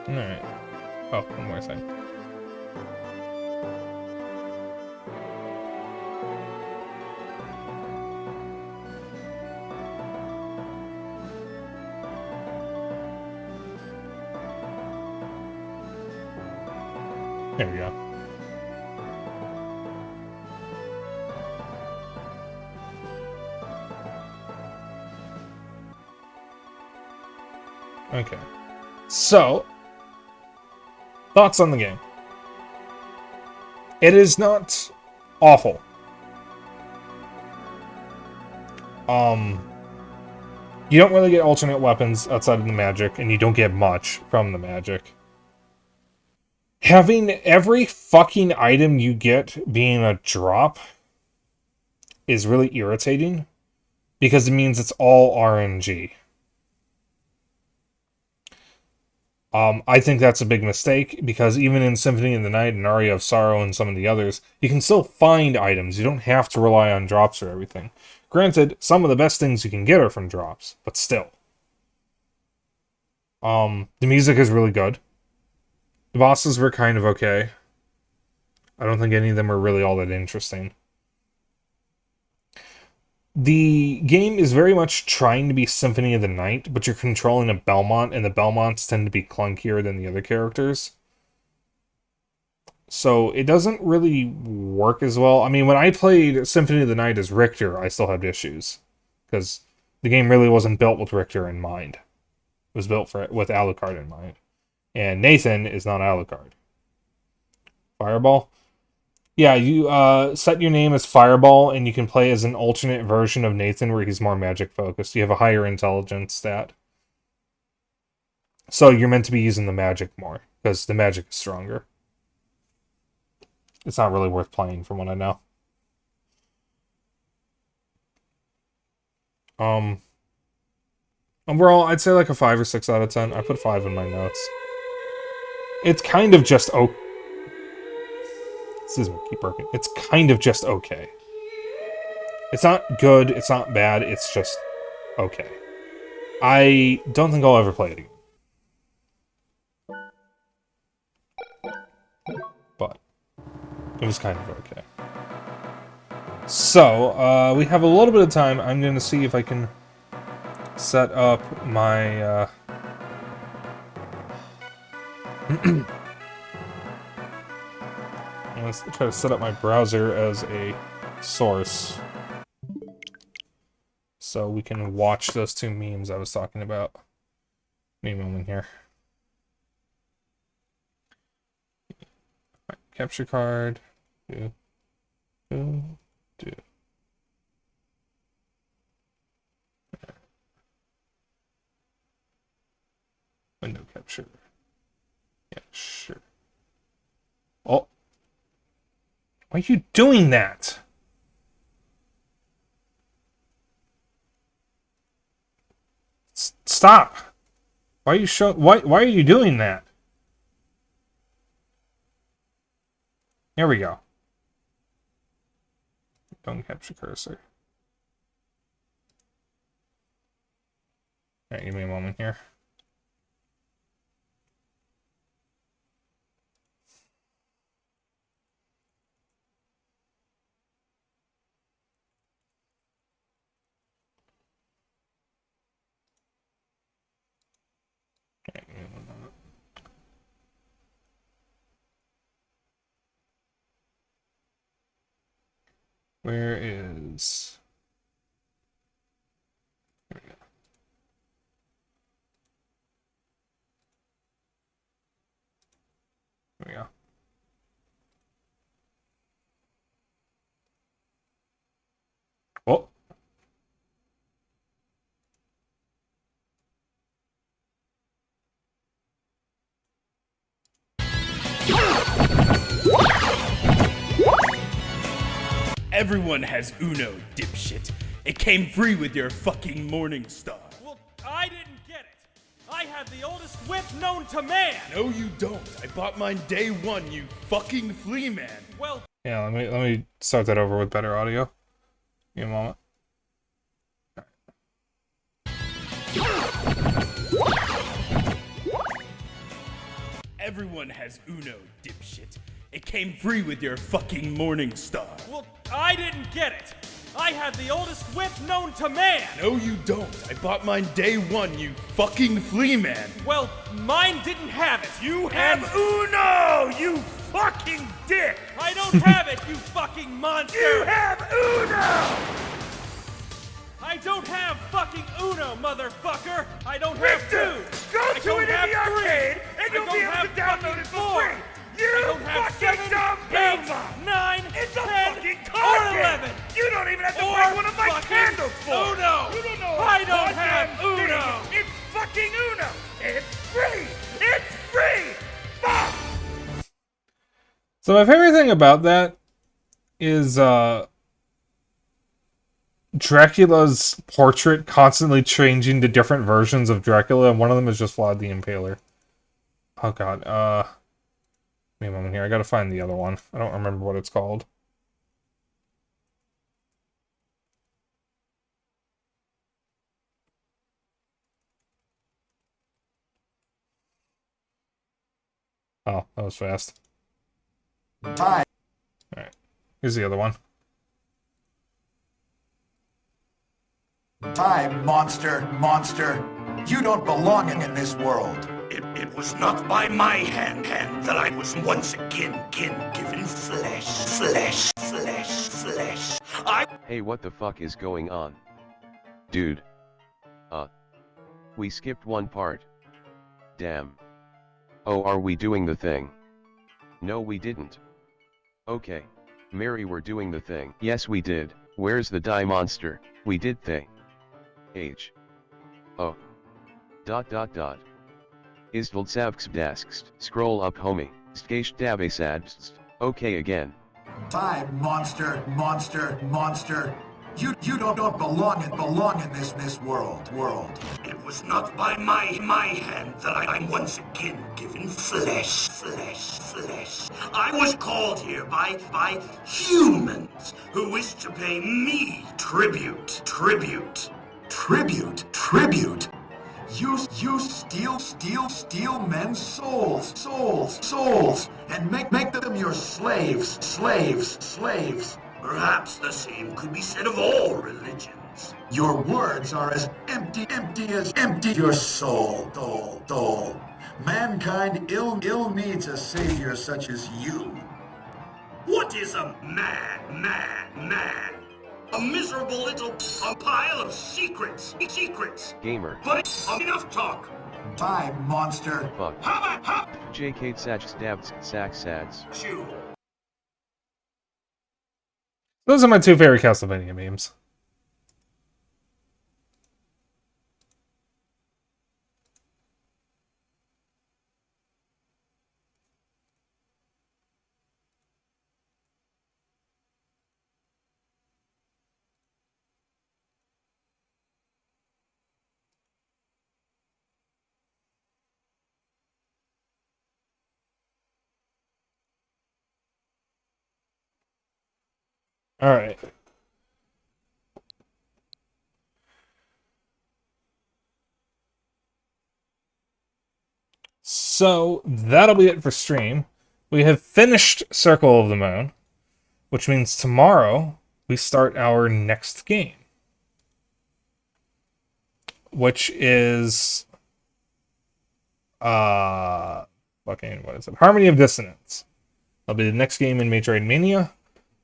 S3: Alright. Oh, one more thing. There we go. Okay. So, thoughts on the game. It is not awful. You don't really get alternate weapons outside of the magic, and you don't get much from the magic. Having every fucking item you get being a drop is really irritating, because it means it's all RNG. I think that's a big mistake, because even in Symphony of the Night and Aria of Sorrow and some of the others, you can still find items. You don't have to rely on drops for everything. Granted, some of the best things you can get are from drops, but still. The music is really good. The bosses were kind of okay. I don't think any of them are really all that interesting. The game is very much trying to be Symphony of the Night, but you're controlling a Belmont, and the Belmonts tend to be clunkier than the other characters. So it doesn't really work as well. I mean, when I played Symphony of the Night as Richter, I still had issues. Because the game really wasn't built with Richter in mind. It was built with Alucard in mind. And Nathan is not Alucard. Fireball? Yeah, you set your name as Fireball, and you can play as an alternate version of Nathan where he's more magic-focused. You have a higher intelligence stat. So you're meant to be using the magic more, because the magic is stronger. It's not really worth playing from what I know. Overall, I'd say like a 5 or 6 out of 10. I put 5 in my notes. It's kind of just excuse me, keep burping. It's kind of just okay. It's not good, it's not bad, it's just okay. I don't think I'll ever play it again. But it was kind of okay. So, we have a little bit of time. I'm going to see if I can set up my... Let's try to set up my browser as a source. So we can watch those 2 memes I was talking about. Give me a moment here. Right, capture card. Do. Window capture. Yeah, sure. Oh. Why are you doing that? Stop! Why are you why are you doing that? Here we go. Don't capture cursor. Alright, give me a moment here. Where is... There we go. There we go. Oh.
S4: Everyone has Uno, dipshit. It came free with your fucking Morning Star.
S5: Well, I didn't get it. I have the oldest whip known to man.
S4: No, you don't. I bought mine day 1, you fucking flea man.
S5: Well,
S3: Yeah, let me start that over with better audio. Give me a moment.
S4: Everyone has Uno, dipshit. It came free with your fucking Morning Star.
S5: well, I didn't get it. I have the oldest whip known to man.
S4: No, you don't. I bought mine day 1, you fucking flea man.
S5: Well, mine didn't have it.
S4: You have Uno, you fucking dick.
S5: I don't have it, you fucking monster.
S4: You have Uno.
S5: I don't have fucking Uno, motherfucker. I don't have
S4: Richter,
S5: 2.
S4: go
S5: I
S4: to
S5: don't
S4: it in
S5: have
S4: the
S5: 3.
S4: arcade, and
S5: I
S4: you'll
S5: don't
S4: be able
S5: have
S4: to download
S5: fucking
S4: it for
S5: 4.
S4: free. You
S5: I don't have
S4: fucking
S5: 7,
S4: dumb
S5: 8,
S4: boomer.
S5: 9,
S4: It's a
S5: 10,
S4: fucking card
S5: or
S4: game.
S5: 11.
S4: You don't even have to
S5: Or
S4: break one of my
S5: fucking
S4: candles for it.
S5: Uno.
S4: You don't know
S5: I
S4: a
S5: don't have
S4: goddamn thing.
S5: Uno.
S4: It's fucking Uno. It's free. It's free. Fuck.
S3: So my favorite thing about that is Dracula's portrait constantly changing to different versions of Dracula, and one of them is just Vlad the Impaler. Oh god, wait a moment here, I gotta find the other one. I don't remember what it's called. Oh, that was fast.
S6: Hi.
S3: Here's the other one.
S6: Time, monster, monster. You don't belong in this world.
S7: It was not by my hand that I was once again given flesh.
S8: Hey, what the fuck is going on? Dude. We skipped one part. Damn. Oh, are we doing the thing? No, we didn't. Okay. Mary, we're doing the thing. Yes, we did. Where's the die monster? We did thing. H. O. ... Istvldsavksbdaskst. Scroll up, homie. Skashdabasabst. Okay, again.
S6: Time, monster, monster, monster. You don't belong in this world.
S7: It was not by my hand that I'm once again given flesh. I was called here by humans who wish to pay me tribute. You steal men's souls, and make them your slaves. Perhaps the same could be said of all religions.
S6: Your words are as empty as your soul. Mankind ill needs a savior such as you.
S7: What is a man? A miserable little pile of secrets.
S8: Gamer.
S7: But enough talk.
S6: Time, monster.
S8: Fuck.
S7: How
S8: J. Kate Sach Stabs Sack Sads.
S7: Chew.
S3: Those are my two favorite Castlevania memes. All right. So that'll be it for stream. We have finished Circle of the Moon, which means tomorrow we start our next game, which is what is it? Harmony of Dissonance. That'll be the next game in Metroidvania.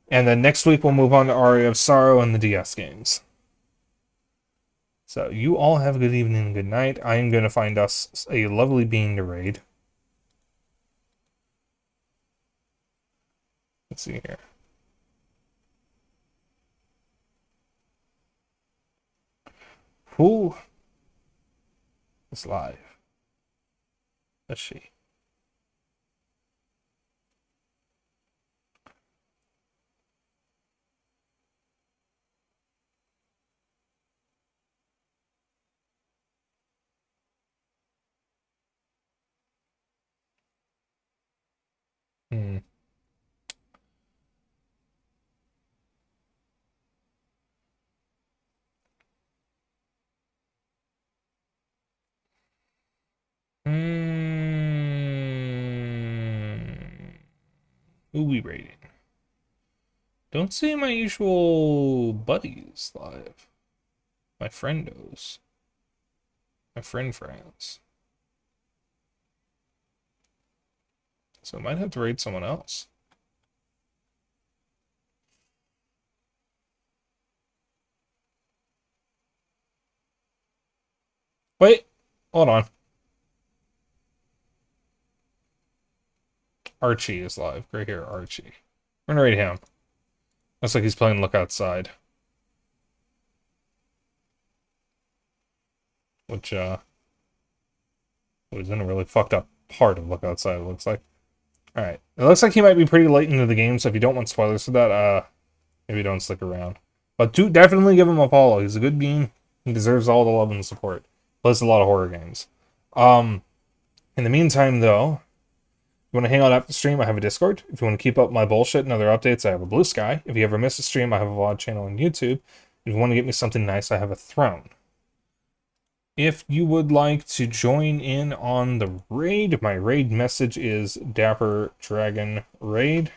S3: And then next week we'll move on to Aria of Sorrow and the DS games. So you all have a good evening and good night. I am going to find us a lovely bean to raid. Let's see here. Who is live? Let's see. Hmm. Who we rating? Don't see my usual buddies live. My friendos. My friends. So I might have to raid someone else. Wait, hold on. Archie is live. Right here, Archie. We're gonna raid him. Looks like he's playing Look Outside. Which, was in a really fucked up part of Look Outside, it looks like. Alright. It looks like he might be pretty late into the game, so if you don't want spoilers for that, maybe don't stick around. But do definitely give him a follow. He's a good bean. He deserves all the love and support. Plays a lot of horror games. In the meantime, though, if you want to hang out after the stream, I have a Discord. If you want to keep up my bullshit and other updates, I have a Blue Sky. If you ever miss a stream, I have a vlog channel on YouTube. If you want to get me something nice, I have a Throne. If you would like to join in on the raid, my raid message is Dapper Dragon Raid.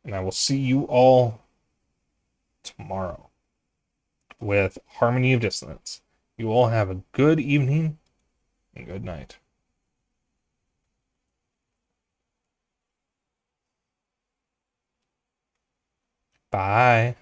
S3: And I will see you all tomorrow with Harmony of Dissonance. You all have a good evening and good night. Bye.